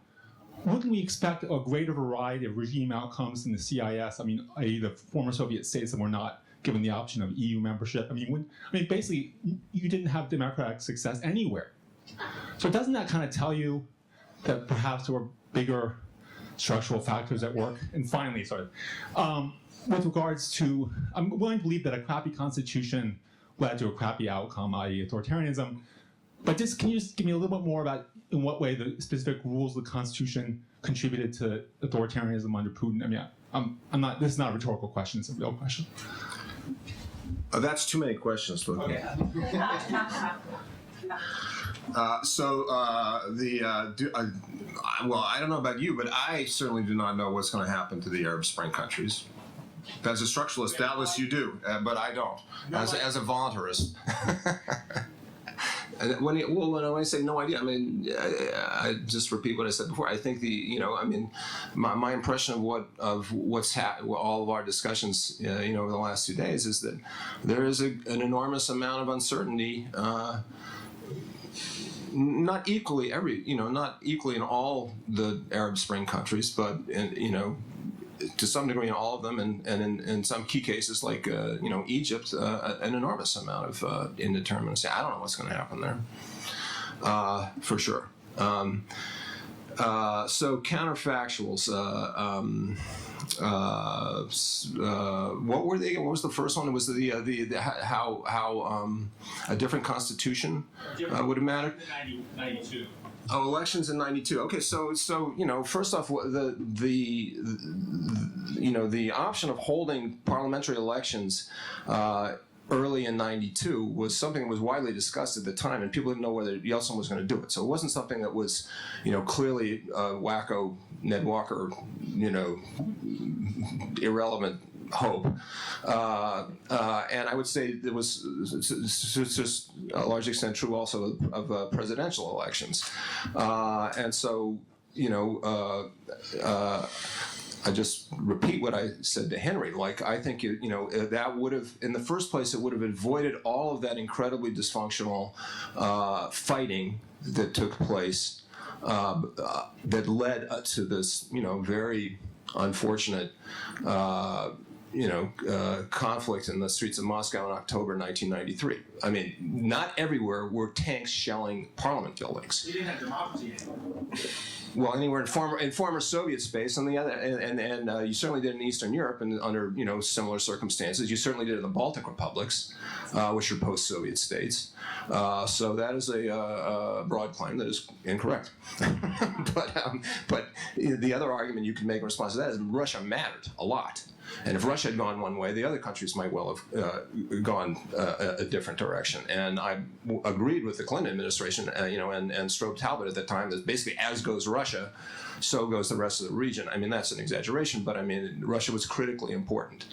wouldn't we expect a greater variety of regime outcomes in the CIS? I mean, i.e. the former Soviet states that were not given the option of EU membership. I mean, basically, you didn't have democratic success anywhere. So doesn't that kind of tell you that perhaps there were bigger structural factors at work? And finally, with regards to, I'm willing to believe that a crappy constitution led to a crappy outcome, i.e. authoritarianism. But can you just give me a little bit more about in what way the specific rules of the Constitution contributed to authoritarianism under Putin? I mean, I'm not. This is not a rhetorical question; it's a real question. That's too many questions, Luke. Okay. Well, I don't know about you, but I certainly do not know what's going to happen to the Arab Spring countries. As a structuralist, doubtless you do, but I don't. As a voluntarist. And when I say no idea, I mean, I just repeat what I said before. I think my impression of what's all of our discussions, over the last 2 days is that there is an enormous amount of uncertainty. Not equally not equally in all the Arab Spring countries, but to some degree in all of them, and in some key cases like Egypt, an enormous amount of indeterminacy. I don't know what's going to happen there, for sure. So counterfactuals. What were they? What was the first one? It was the how a different constitution would have mattered. 92. Oh, elections in '92. Okay, so first off, the option of holding parliamentary elections early in '92 was something that was widely discussed at the time, and people didn't know whether Yeltsin was going to do it. So it wasn't something that was, clearly wacko Ned Walker, irrelevant hope. And I would say it was just a large extent true also of presidential elections. And so, I just repeat what I said to Henry. Like, I think, that would have, in the first place, it would have avoided all of that incredibly dysfunctional fighting that took place that led to this, very unfortunate conflict in the streets of Moscow in October 1993. I mean, not everywhere were tanks shelling parliament buildings. You didn't have democracy anymore. Well, anywhere in former Soviet space, on the other, and you certainly did in Eastern Europe, and under similar circumstances. You certainly did in the Baltic republics, which are post-Soviet states. So that is a broad claim that is incorrect. but the other argument you can make in response to that is Russia mattered a lot. And if Russia had gone one way, the other countries might well have gone a different direction. And I agreed with the Clinton administration, and Strobe Talbot at the time, that basically as goes Russia, so goes the rest of the region. I mean, that's an exaggeration, but I mean, Russia was critically important.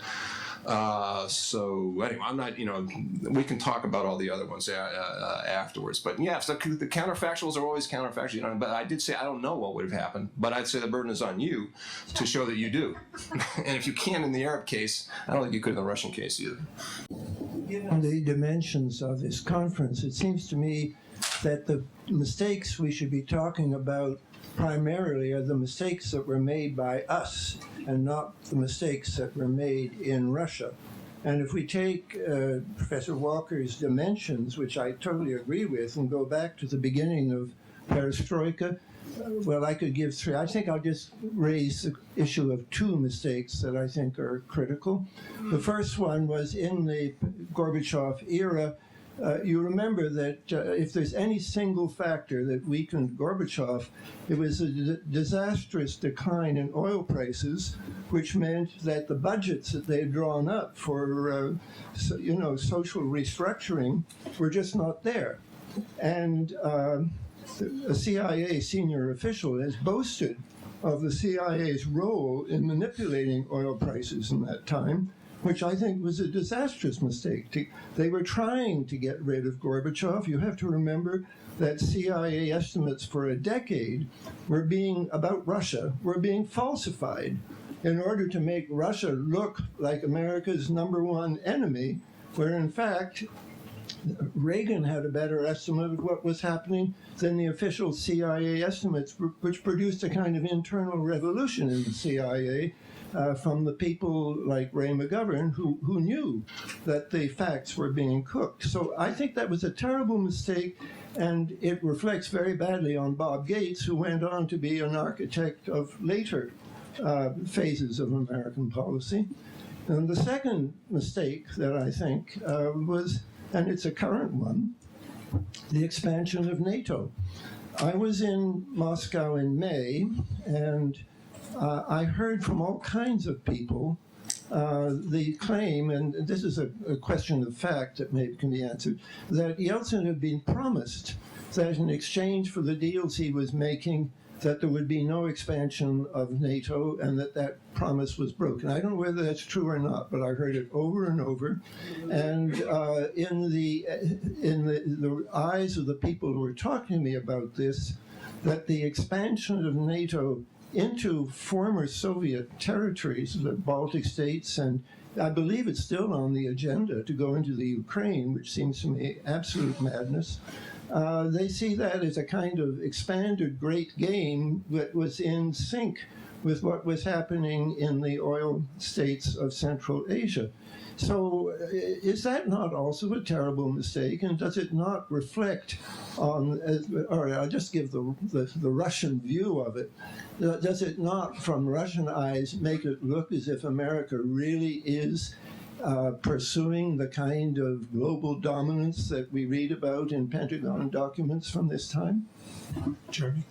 So anyway, I'm not, we can talk about all the other ones afterwards. But yeah, so the counterfactuals are always counterfactual. But I did say I don't know what would have happened. But I'd say the burden is on you to show that you do. And if you can in the Arab case, I don't think you could in the Russian case either. Given the dimensions of this conference, it seems to me that the mistakes we should be talking about primarily are the mistakes that were made by us and not the mistakes that were made in Russia. And if we take Professor Walker's dimensions, which I totally agree with, and go back to the beginning of perestroika, well, I could give three. I think I'll just raise the issue of two mistakes that I think are critical. The first one was in the Gorbachev era. You remember that if there's any single factor that weakened Gorbachev, it was a disastrous decline in oil prices, which meant that the budgets that they had drawn up for, social restructuring were just not there. And a CIA senior official has boasted of the CIA's role in manipulating oil prices in that time, which I think was a disastrous mistake. They were trying to get rid of Gorbachev. You have to remember that CIA estimates for a decade about Russia were being falsified in order to make Russia look like America's #1 enemy, where in fact Reagan had a better estimate of what was happening than the official CIA estimates, which produced a kind of internal revolution in the CIA from the people like Ray McGovern who knew that the facts were being cooked. So I think that was a terrible mistake, and it reflects very badly on Bob Gates, who went on to be an architect of later phases of American policy. And the second mistake that I think was, and it's a current one, the expansion of NATO. I was in Moscow in May, and I heard from all kinds of people the claim, and this is a question of fact that maybe can be answered, that Yeltsin had been promised that in exchange for the deals he was making, that there would be no expansion of NATO, and that promise was broken. I don't know whether that's true or not, but I heard it over and over. And in the eyes of the people who were talking to me about this, that the expansion of NATO into former Soviet territories, the Baltic states, and I believe it's still on the agenda to go into the Ukraine, which seems to me absolute madness. They see that as a kind of expanded great game that was in sync with what was happening in the oil states of Central Asia. So is that not also a terrible mistake? And does it not reflect on, or I'll just give the Russian view of it, does it not, from Russian eyes, make it look as if America really is pursuing the kind of global dominance that we read about in Pentagon documents from this time? Jeremy?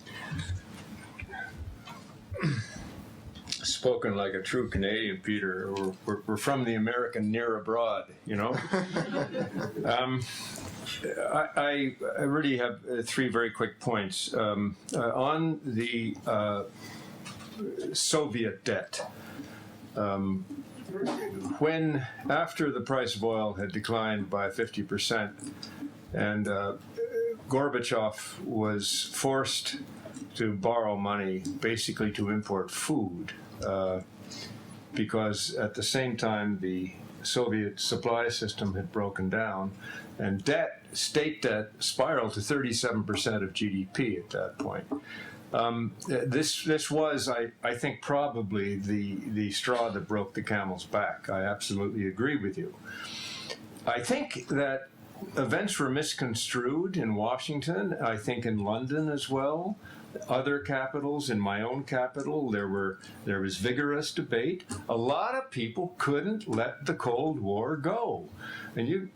Spoken like a true Canadian, Peter. We're from the American near abroad, you know? I really have three very quick points. On the Soviet debt, when, after the price of oil had declined by 50%, and Gorbachev was forced to borrow money basically to import food, because at the same time the Soviet supply system had broken down, and state debt spiraled to 37% of GDP at that point. This was, I think, probably the straw that broke the camel's back. I absolutely agree with you. I think that events were misconstrued in Washington, I think in London as well. Other capitals, in my own capital, there was vigorous debate. A lot of people couldn't let the Cold War go. And you,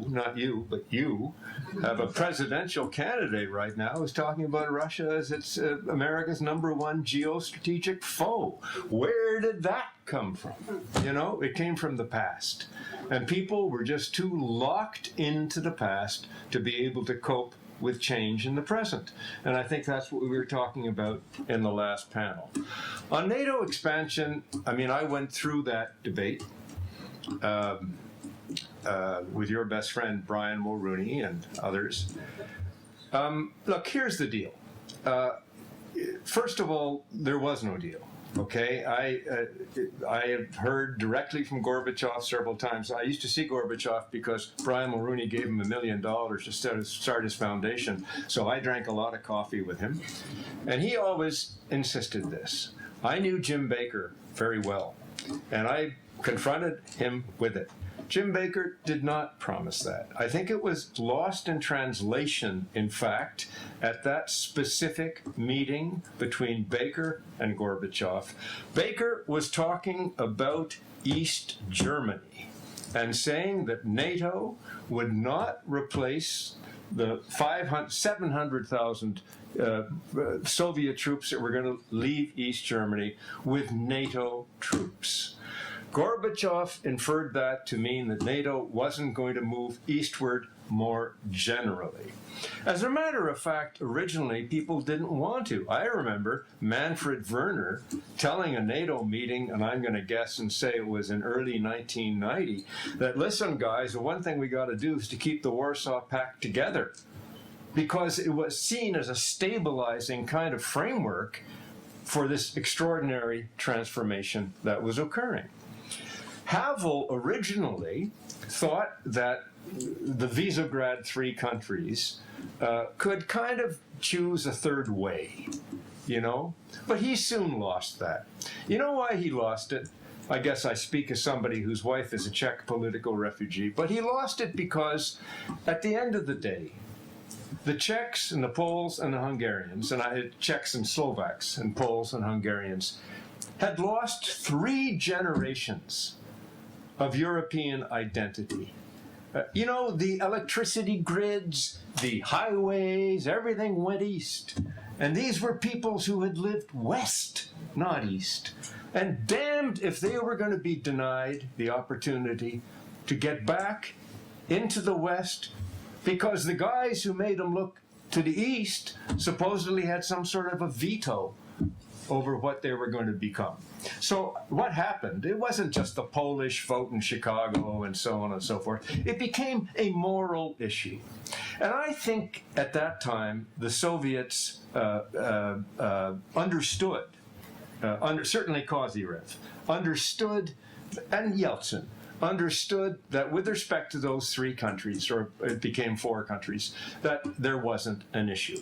not you, but you, have a presidential candidate right now who's talking about Russia as it's America's #1 geostrategic foe. Where did that come from? You know, it came from the past. And people were just too locked into the past to be able to cope with change in the present. And I think that's what we were talking about in the last panel. On NATO expansion, I mean, I went through that debate with your best friend, Brian Mulrooney, and others. Look, here's the deal. First of all, there was no deal. Okay, I have heard directly from Gorbachev several times. I used to see Gorbachev because Brian Mulroney gave him $1 million to start his foundation. So I drank a lot of coffee with him. And he always insisted this. I knew Jim Baker very well, and I confronted him with it. Jim Baker did not promise that. I think it was lost in translation, in fact, at that specific meeting between Baker and Gorbachev. Baker was talking about East Germany and saying that NATO would not replace the 700,000 Soviet troops that were going to leave East Germany with NATO troops. Gorbachev inferred that to mean that NATO wasn't going to move eastward more generally. As a matter of fact, originally people didn't want to. I remember Manfred Werner telling a NATO meeting, and I'm going to guess and say it was in early 1990, that listen guys, the one thing we got to do is to keep the Warsaw Pact together, because it was seen as a stabilizing kind of framework for this extraordinary transformation that was occurring. Havel originally thought that the Visegrad three countries could kind of choose a third way, you know? But he soon lost that. You know why he lost it? I guess I speak as somebody whose wife is a Czech political refugee, but he lost it because at the end of the day, the Czechs and the Poles and the Hungarians, and Czechs and Slovaks and Poles and Hungarians, had lost 3 generations of European identity. You know, the electricity grids, the highways, everything went east. And these were peoples who had lived west, not east. And damned if they were going to be denied the opportunity to get back into the west, because the guys who made them look to the east supposedly had some sort of a veto over what they were going to become. So what happened? It wasn't just the Polish vote in Chicago and so on and so forth. It became a moral issue. And I think at that time the Soviets understood, certainly Kozyrev, understood, and Yeltsin, understood that with respect to those 3 countries, or it became 4 countries, that there wasn't an issue.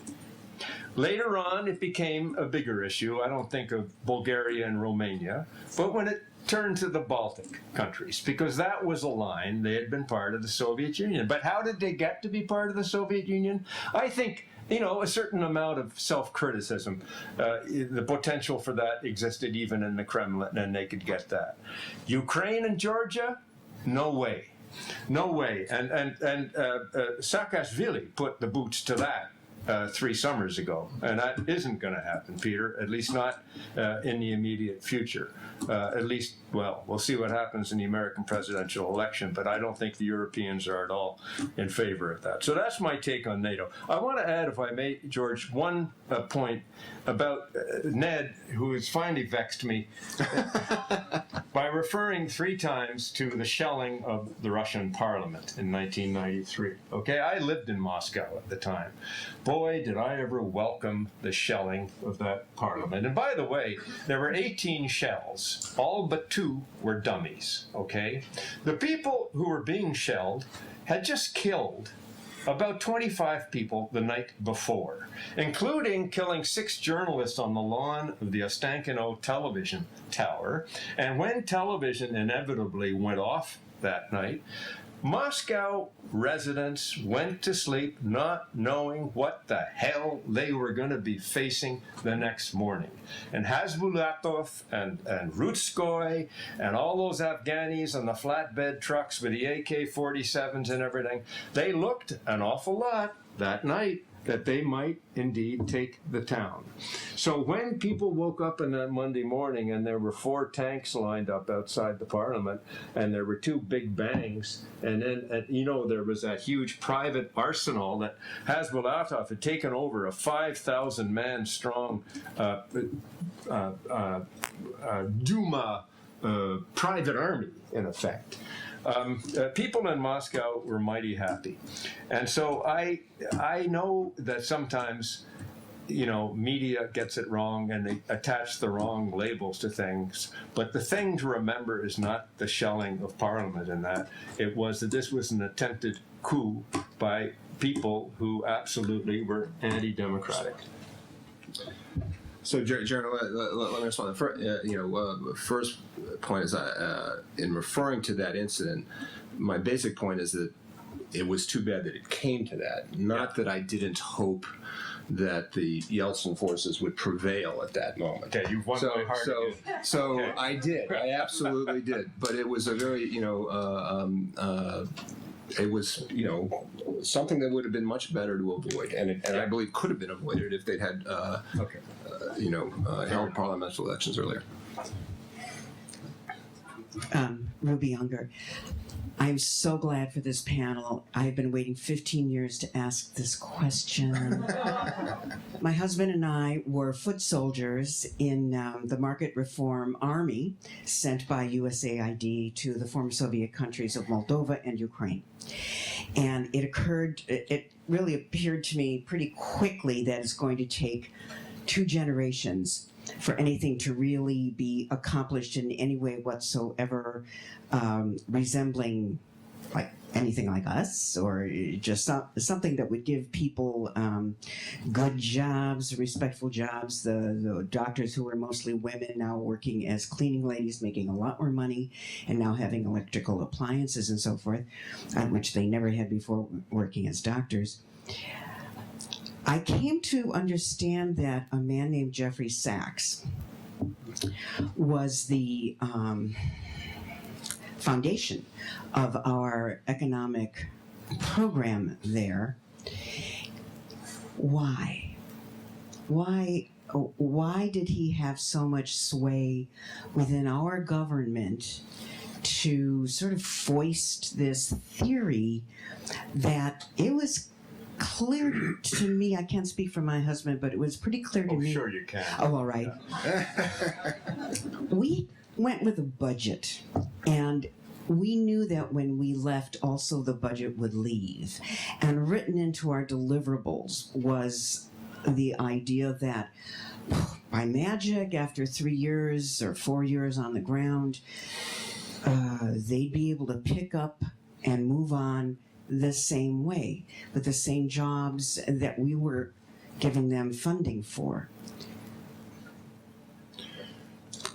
Later on, it became a bigger issue. I don't think of Bulgaria and Romania, but when it turned to the Baltic countries, because that was a line, they had been part of the Soviet Union. But how did they get to be part of the Soviet Union? I think, you know, a certain amount of self-criticism, the potential for that existed even in the Kremlin, and they could get that. Ukraine and Georgia? No way. No way. And Saakashvili put the boots to that 3 summers ago, and that isn't going to happen, Peter, at least not in the immediate future. At least, well, we'll see what happens in the American presidential election, but I don't think the Europeans are at all in favor of that. So that's my take on NATO. I want to add, if I may, George, one point about Ned, who has finally vexed me by referring 3 times to the shelling of the Russian parliament in 1993. Okay, I lived in Moscow at the time. Boy, did I ever welcome the shelling of that parliament. And by the way, there were 18 shells. All but 2 were dummies, okay? The people who were being shelled had just killed about 25 people the night before, including killing 6 journalists on the lawn of the Ostankino television tower. And when television inevitably went off that night, Moscow residents went to sleep not knowing what the hell they were going to be facing the next morning. And Hasbulatov and Rutskoy and all those Afghanis on the flatbed trucks with the AK-47s and everything, they looked an awful lot that night that they might indeed take the town. So when people woke up on that Monday morning and there were 4 tanks lined up outside the parliament, and there were 2 big bangs, and then, you know, there was a huge private arsenal that Hasbulatov had taken over, a 5,000-man strong Duma private army, in effect. People in Moscow were mighty happy. And so I know that sometimes media gets it wrong and they attach the wrong labels to things. But the thing to remember is not the shelling of Parliament and that. It was that this was an attempted coup by people who absolutely were anti-democratic. So, Jaron, let me respond. First point is, in referring to that incident, my basic point is that it was too bad that it came to that. Not that I didn't hope that the Yeltsin forces would prevail at that moment. Okay, you've won my heart again. So okay. I did. I absolutely did. But it was a very, it was, something that would have been much better to avoid, and I believe could have been avoided if they'd had, held parliamentary elections earlier. Ruby Younger. I'm so glad for this panel. I've been waiting 15 years to ask this question. My husband and I were foot soldiers in the Market Reform Army sent by USAID to the former Soviet countries of Moldova and Ukraine. And it really appeared to me pretty quickly that it's going to take 2 generations for anything to really be accomplished in any way whatsoever resembling like anything like us, or just something that would give people good jobs, respectful jobs. The doctors who were mostly women now working as cleaning ladies, making a lot more money, and now having electrical appliances and so forth, which they never had before working as doctors. I came to understand that a man named Jeffrey Sachs was the foundation of our economic program there. Why? Why did he have so much sway within our government to sort of foist this theory that it was clear to me, I can't speak for my husband, but it was pretty clear to me. Sure you can. Oh, all right. We went with a budget, and we knew that when we left, also the budget would leave. And written into our deliverables was the idea that by magic, after 3 years or 4 years on the ground, they'd be able to pick up and move on the same way, with the same jobs that we were giving them funding for.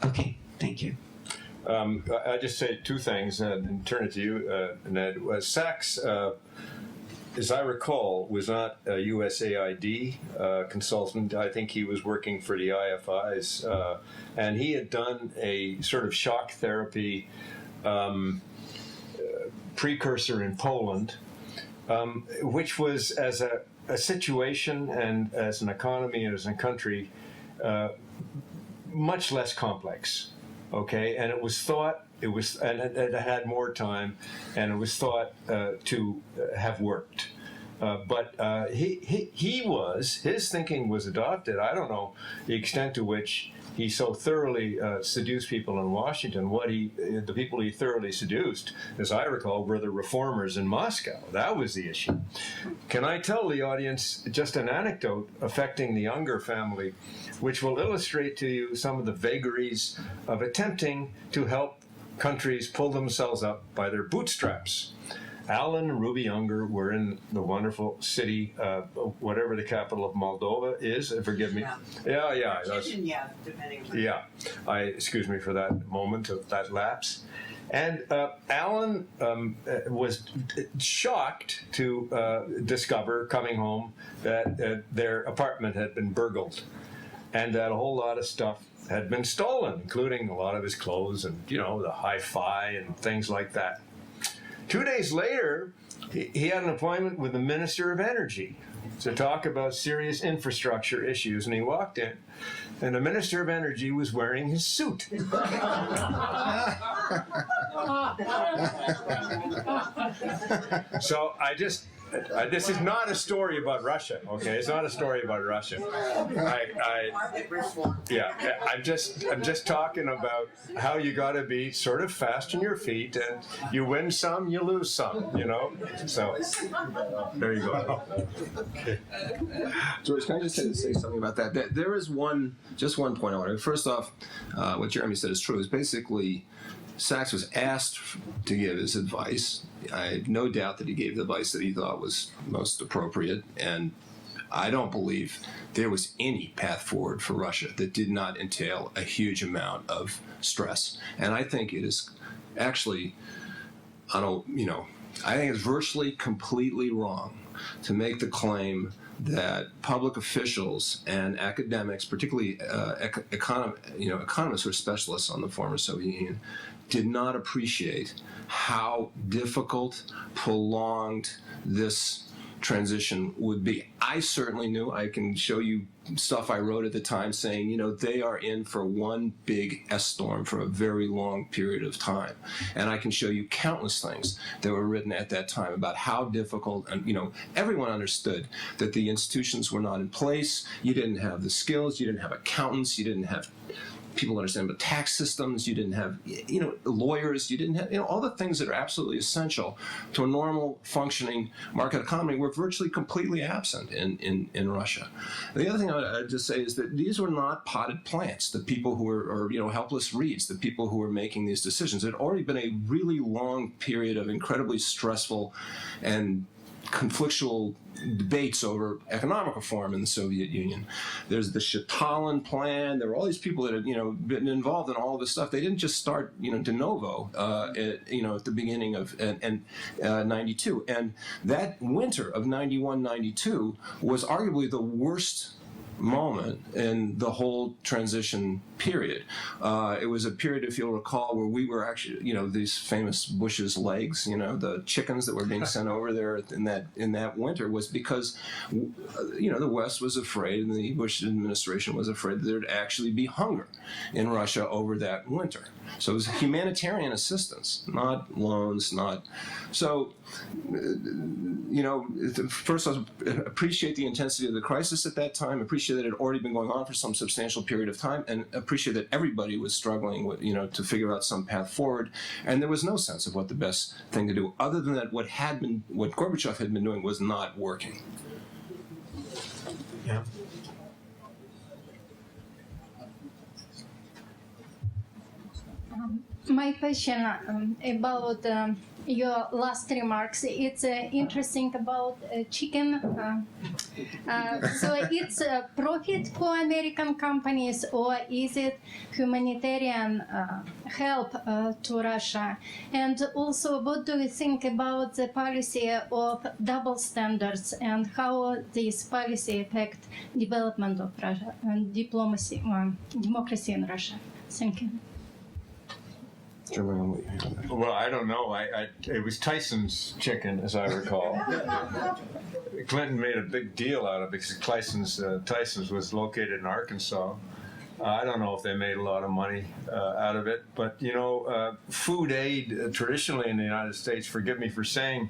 Okay, thank you. I just say 2 things and turn it to you, Ned. Sachs, as I recall, was not a USAID consultant. I think he was working for the IFIs, and he had done a sort of shock therapy precursor in Poland, which was, as a situation and as an economy and as a country, much less complex. Okay, and it was thought and it had more time, and it was thought to have worked. But his thinking was adopted. I don't know the extent to which he so thoroughly seduced people in Washington. The people he thoroughly seduced, as I recall, were the reformers in Moscow. That was the issue. Can I tell the audience just an anecdote affecting the Unger family, which will illustrate to you some of the vagaries of attempting to help countries pull themselves up by their bootstraps? Alan and Ruby Unger were in the wonderful city, whatever the capital of Moldova is. Forgive me. Yeah. Depending. Yeah. Excuse me for that moment of that lapse. And Alan was shocked to discover, coming home, that their apartment had been burgled, and that a whole lot of stuff had been stolen, including a lot of his clothes and, the hi-fi and things like that. 2 days later, he had an appointment with the Minister of Energy to talk about serious infrastructure issues, and he walked in, and the Minister of Energy was wearing his suit. So This is not a story about Russia, okay? It's not a story about Russia. I'm just talking about how you got to be sort of fast on your feet, and you win some, you lose some, you know. So there you go. George, can I just say something about that? There is just one point I want to make. First off, what Jeremy said is true. Is basically Sachs was asked to give his advice. I have no doubt that he gave the advice that he thought was most appropriate, and I don't believe there was any path forward for Russia that did not entail a huge amount of stress. And I think it is actually, I think it's virtually completely wrong to make the claim that public officials and academics, particularly economists who are specialists on the former Soviet Union, did not appreciate how difficult, prolonged this transition would be. I certainly knew. I can show you stuff I wrote at the time saying, they are in for one big S-storm for a very long period of time. And I can show you countless things that were written at that time about how difficult, and everyone understood that the institutions were not in place. You didn't have the skills. You didn't have accountants. You didn't have people understand about tax systems. You didn't have, lawyers. You didn't have, all the things that are absolutely essential to a normal functioning market economy were virtually completely absent in Russia. The other thing I'd just say is that these were not potted plants. The people who were, helpless reeds, the people who were making these decisions. It had already been a really long period of incredibly stressful and conflictual debates over economic reform in the Soviet Union. There's the Stalin plan. There were all these people that had, been involved in all of this stuff. They didn't just start, de novo, at the beginning of 92. And that winter of 91, 92 was arguably the worst moment in the whole transition period. It was a period, if you'll recall, where we were actually, these famous Bush's legs, the chickens that were being sent over there in that winter was because, the West was afraid, and the Bush administration was afraid that there'd actually be hunger in Russia over that winter. So it was humanitarian assistance, not loans, not. So, first, I appreciate the intensity of the crisis at that time, appreciate that it had already been going on for some substantial period of time, and appreciate that everybody was struggling with, to figure out some path forward. And there was no sense of what the best thing to do, other than that what Gorbachev had been doing was not working. Yeah. My question about your last remarks, it's interesting about chicken. So it's a profit for American companies, or is it humanitarian help to Russia? And also, what do you think about the policy of double standards and how this policy affect development of Russia and democracy in Russia? Thank you. Well, I don't know. It was Tyson's chicken, as I recall. Clinton made a big deal out of it because Tyson's was located in Arkansas. I don't know if they made a lot of money out of it, but food aid traditionally in the United States, forgive me for saying,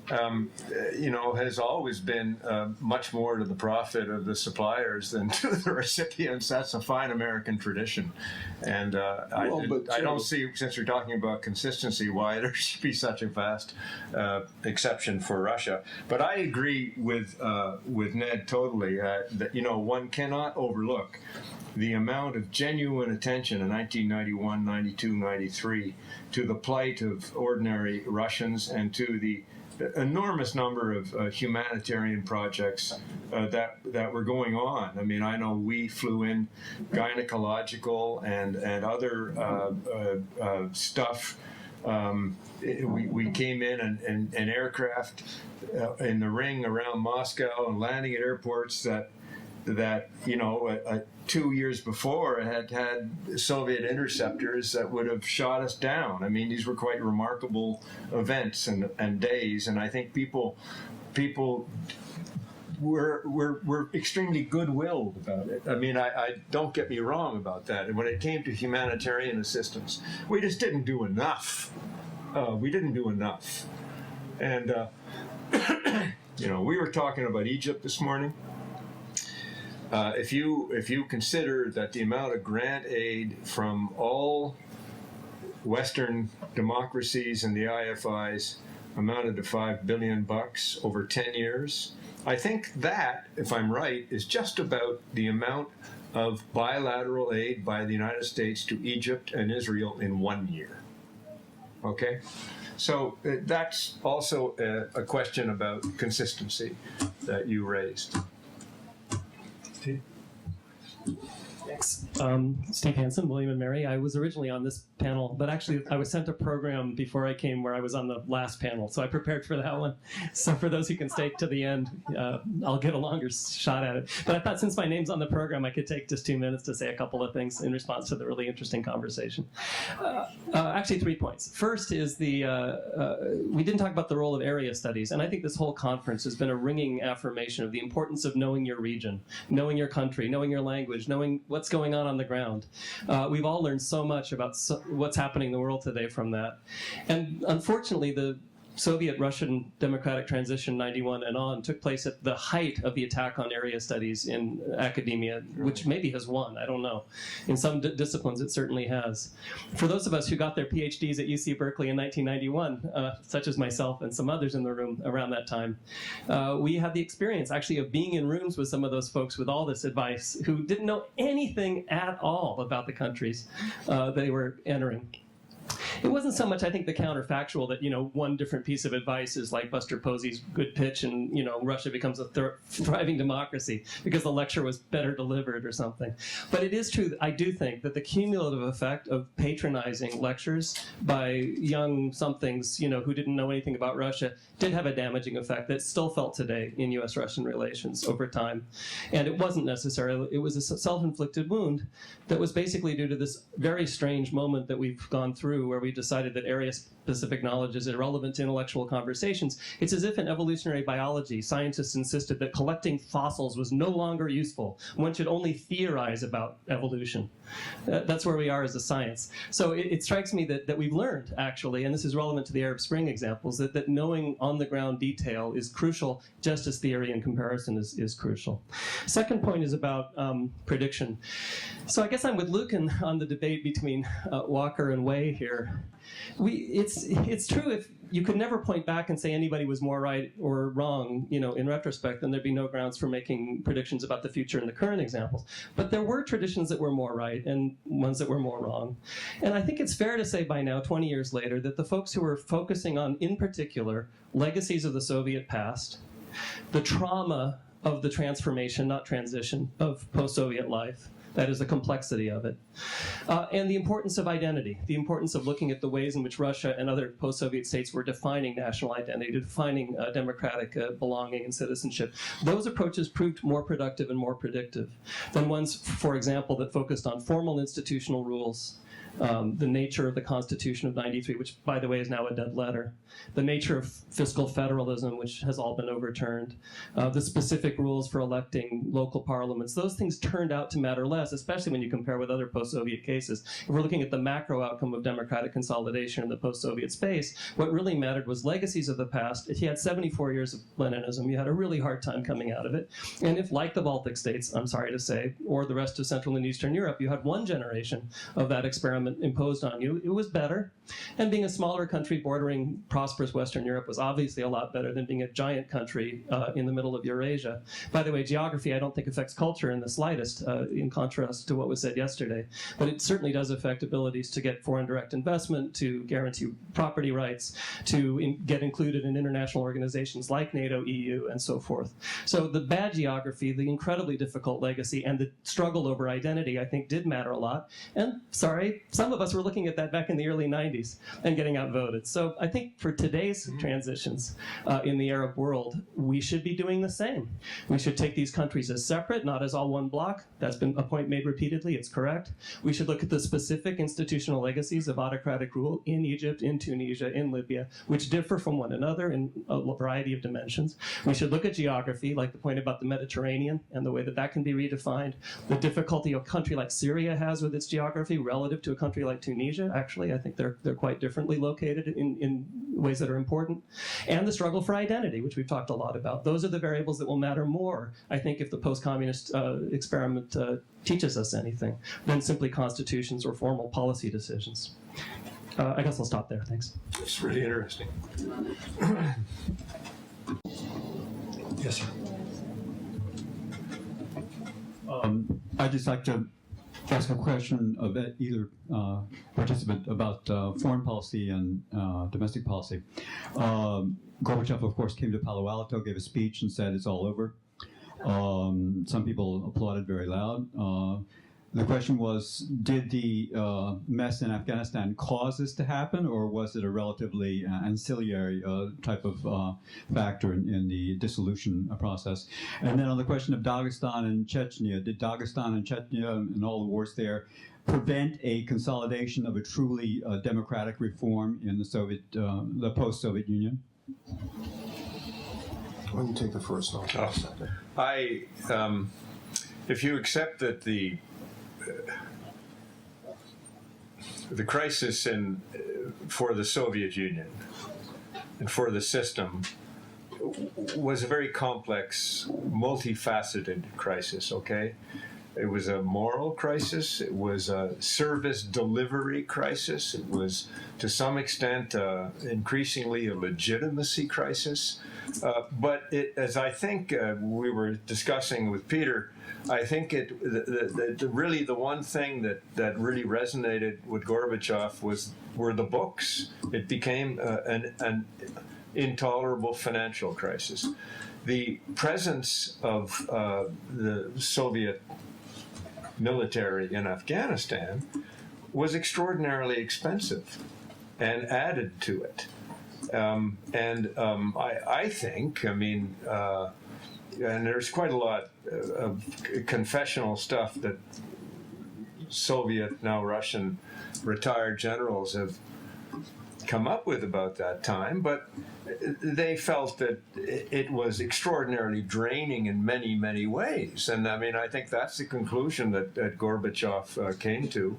has always been much more to the profit of the suppliers than to the recipients. That's a fine American tradition. And I don't see, since you're talking about consistency, why there should be such a vast exception for Russia. But I agree with Ned totally that, one cannot overlook the amount of genuine attention in 1991, 92, 93 to the plight of ordinary Russians and to the enormous number of humanitarian projects that were going on. I mean, I know we flew in gynecological and other stuff. We came in an aircraft in the ring around Moscow and landing at airports that 2 years before had Soviet interceptors that would have shot us down. I mean, these were quite remarkable events and days, and I think people were extremely good-willed about it. I mean, I don't get me wrong about that. And when it came to humanitarian assistance, we just didn't do enough. We didn't do enough. And, we were talking about Egypt this morning. If you consider that the amount of grant aid from all Western democracies and the IFIs amounted to $5 billion over 10 years, I think that, if I'm right, is just about the amount of bilateral aid by the United States to Egypt and Israel in 1 year. Okay? So that's also a question about consistency that you raised. Steve? Thanks. Steve Hansen, William and Mary. I was originally on this panel, but actually I was sent a program before I came where I was on the last panel, so I prepared for that one. So for those who can stay to the end, I'll get a longer shot at it. But I thought since my name's on the program, I could take just 2 minutes to say a couple of things in response to the really interesting conversation. Actually, 3 points. First is we didn't talk about the role of area studies, and I think this whole conference has been a ringing affirmation of the importance of knowing your region, knowing your country, knowing your language, knowing what's going on the ground. We've all learned so much about what's happening in the world today from that. And unfortunately, the Soviet-Russian democratic transition 91 and on took place at the height of the attack on area studies in academia, which maybe has won, I don't know. In some disciplines, it certainly has. For those of us who got their PhDs at UC Berkeley in 1991, such as myself and some others in the room around that time, we had the experience actually of being in rooms with some of those folks with all this advice who didn't know anything at all about the countries they were entering. It wasn't so much, I think, the counterfactual that, one different piece of advice is like Buster Posey's good pitch and, Russia becomes a thriving democracy because the lecture was better delivered or something. But it is true that I do think that the cumulative effect of patronizing lectures by young somethings, who didn't know anything about Russia did have a damaging effect that's still felt today in U.S.-Russian relations over time. And it wasn't necessarily, it was a self-inflicted wound that was basically due to this very strange moment that we've gone through where we decided that area-specific knowledge is irrelevant to intellectual conversations. It's as if in evolutionary biology, scientists insisted that collecting fossils was no longer useful. One should only theorize about evolution. That's where we are as a science. So it strikes me that we've learned, actually, and this is relevant to the Arab Spring examples, that knowing on-the-ground detail is crucial, just as theory and comparison is crucial. Second point is about prediction. So I guess I'm with Luke on the debate between Walker and Way here. It's true if you could never point back and say anybody was more right or wrong, in retrospect, then there'd be no grounds for making predictions about the future in the current examples. But there were traditions that were more right and ones that were more wrong. And I think it's fair to say by now, 20 years later, that the folks who were focusing on, in particular, legacies of the Soviet past, the trauma of the transformation, not transition, of post-Soviet life, that is the complexity of it. And the importance of identity, the importance of looking at the ways in which Russia and other post-Soviet states were defining national identity, defining democratic belonging and citizenship. Those approaches proved more productive and more predictive than ones, for example, that focused on formal institutional rules, the nature of the Constitution of '93, which, by the way, is now a dead letter, the nature of fiscal federalism, which has all been overturned, the specific rules for electing local parliaments. Those things turned out to matter less, especially when you compare with other post-Soviet cases. If we're looking at the macro outcome of democratic consolidation in the post-Soviet space, what really mattered was legacies of the past. If you had 74 years of Leninism, you had a really hard time coming out of it. And if, like the Baltic states, I'm sorry to say, or the rest of Central and Eastern Europe, you had one generation of that experiment imposed on you, it was better. And being a smaller country bordering prosperous Western Europe was obviously a lot better than being a giant country in the middle of Eurasia. By the way, geography I don't think affects culture in the slightest, in contrast to what was said yesterday. But it certainly does affect abilities to get foreign direct investment, to guarantee property rights, to get included in international organizations like NATO, EU, and so forth. So the bad geography, the incredibly difficult legacy, and the struggle over identity, I think, did matter a lot. And, sorry, some of us were looking at that back in the early 90s and getting outvoted. So I think for today's transitions in the Arab world, we should be doing the same. We should take these countries as separate, not as all one block. That's been a point made repeatedly. It's correct. We should look at the specific institutional legacies of autocratic rule in Egypt, in Tunisia, in Libya, which differ from one another in a variety of dimensions. We should look at geography, like the point about the Mediterranean and the way that that can be redefined, the difficulty a country like Syria has with its geography relative to a country like Tunisia, actually. I think they're quite differently located in ways that are important. And the struggle for identity, which we've talked a lot about. Those are the variables that will matter more, I think, if the post-communist experiment teaches us anything, than simply constitutions or formal policy decisions. I guess I'll stop there. Thanks. It's really interesting. Yes, sir. I'd just like to ask a question of either participant about foreign policy and domestic policy. Gorbachev, of course, came to Palo Alto, gave a speech, and said it's all over. Some people applauded very loud. The question was, did the mess in Afghanistan cause this to happen, or was it a relatively ancillary type of factor in the dissolution process? And then on the question of Dagestan and Chechnya, did Dagestan and Chechnya and all the wars there prevent a consolidation of a truly democratic reform in the post-Soviet Union? Why don't you take the first one? If you accept that the crisis for the Soviet Union and for the system was a very complex, multifaceted crisis, okay? It was a moral crisis. It was a service delivery crisis. It was, to some extent, increasingly a legitimacy crisis. But as I think we were discussing with Peter, I think really the one thing that really resonated with Gorbachev were the books. It became an intolerable financial crisis. The presence of the Soviet military in Afghanistan was extraordinarily expensive and added to it. I think, and there's quite a lot of confessional stuff that Soviet, now Russian, retired generals have come up with about that time, but they felt that it was extraordinarily draining in many, many ways. And I think that's the conclusion that Gorbachev came to,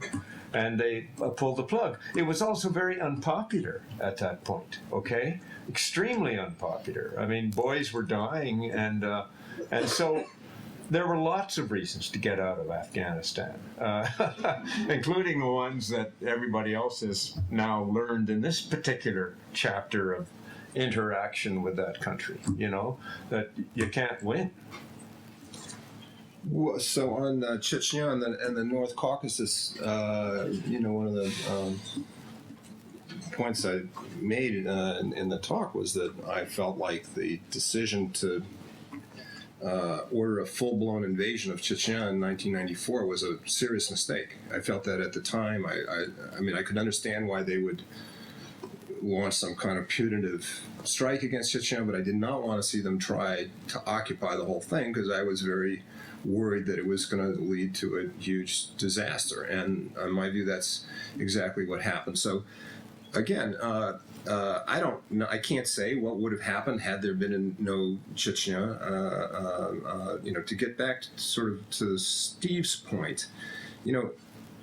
and they pulled the plug. It was also very unpopular at that point, okay? Extremely unpopular. Boys were dying, and so there were lots of reasons to get out of Afghanistan, including the ones that everybody else has now learned in this particular chapter of interaction with that country, that you can't win. So on Chechnya and the North Caucasus, one of the points I made in the talk was that I felt like the decision to order a full-blown invasion of Chechnya in 1994 was a serious mistake. I felt that at the time. I could understand why they would launch some kind of punitive strike against Chechnya, but I did not want to see them try to occupy the whole thing because I was very worried that it was going to lead to a huge disaster. And in my view, that's exactly what happened. So, again, I don't know. I can't say what would have happened had there been no Chechnya. To get back to Steve's point,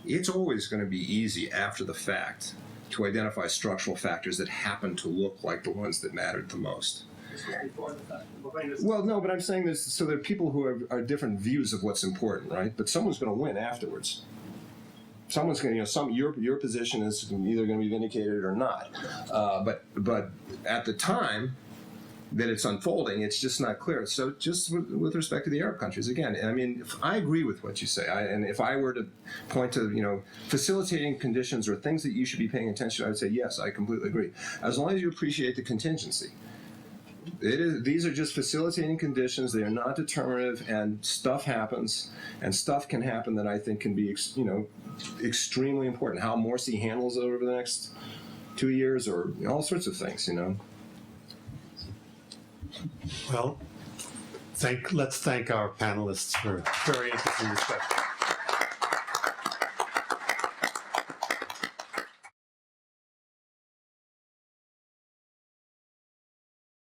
it's always going to be easy after the fact to identify structural factors that happen to look like the ones that mattered the most. Well, no, but I'm saying this so there are people who are different views of what's important, right? But someone's going to win afterwards. Someone's going to, your position is either going to be vindicated or not. But at the time that it's unfolding, it's just not clear. So just with respect to the Arab countries, again, if I agree with what you say, and if I were to point to, facilitating conditions or things that you should be paying attention to, I would say, yes, I completely agree. As long as you appreciate the contingency. These are just facilitating conditions. They are not determinative, and stuff happens, and stuff can happen that I think can be, extremely important. How Morsi handles it over the next 2 years, or all sorts of things, Well, let's thank our panelists for very interesting discussion.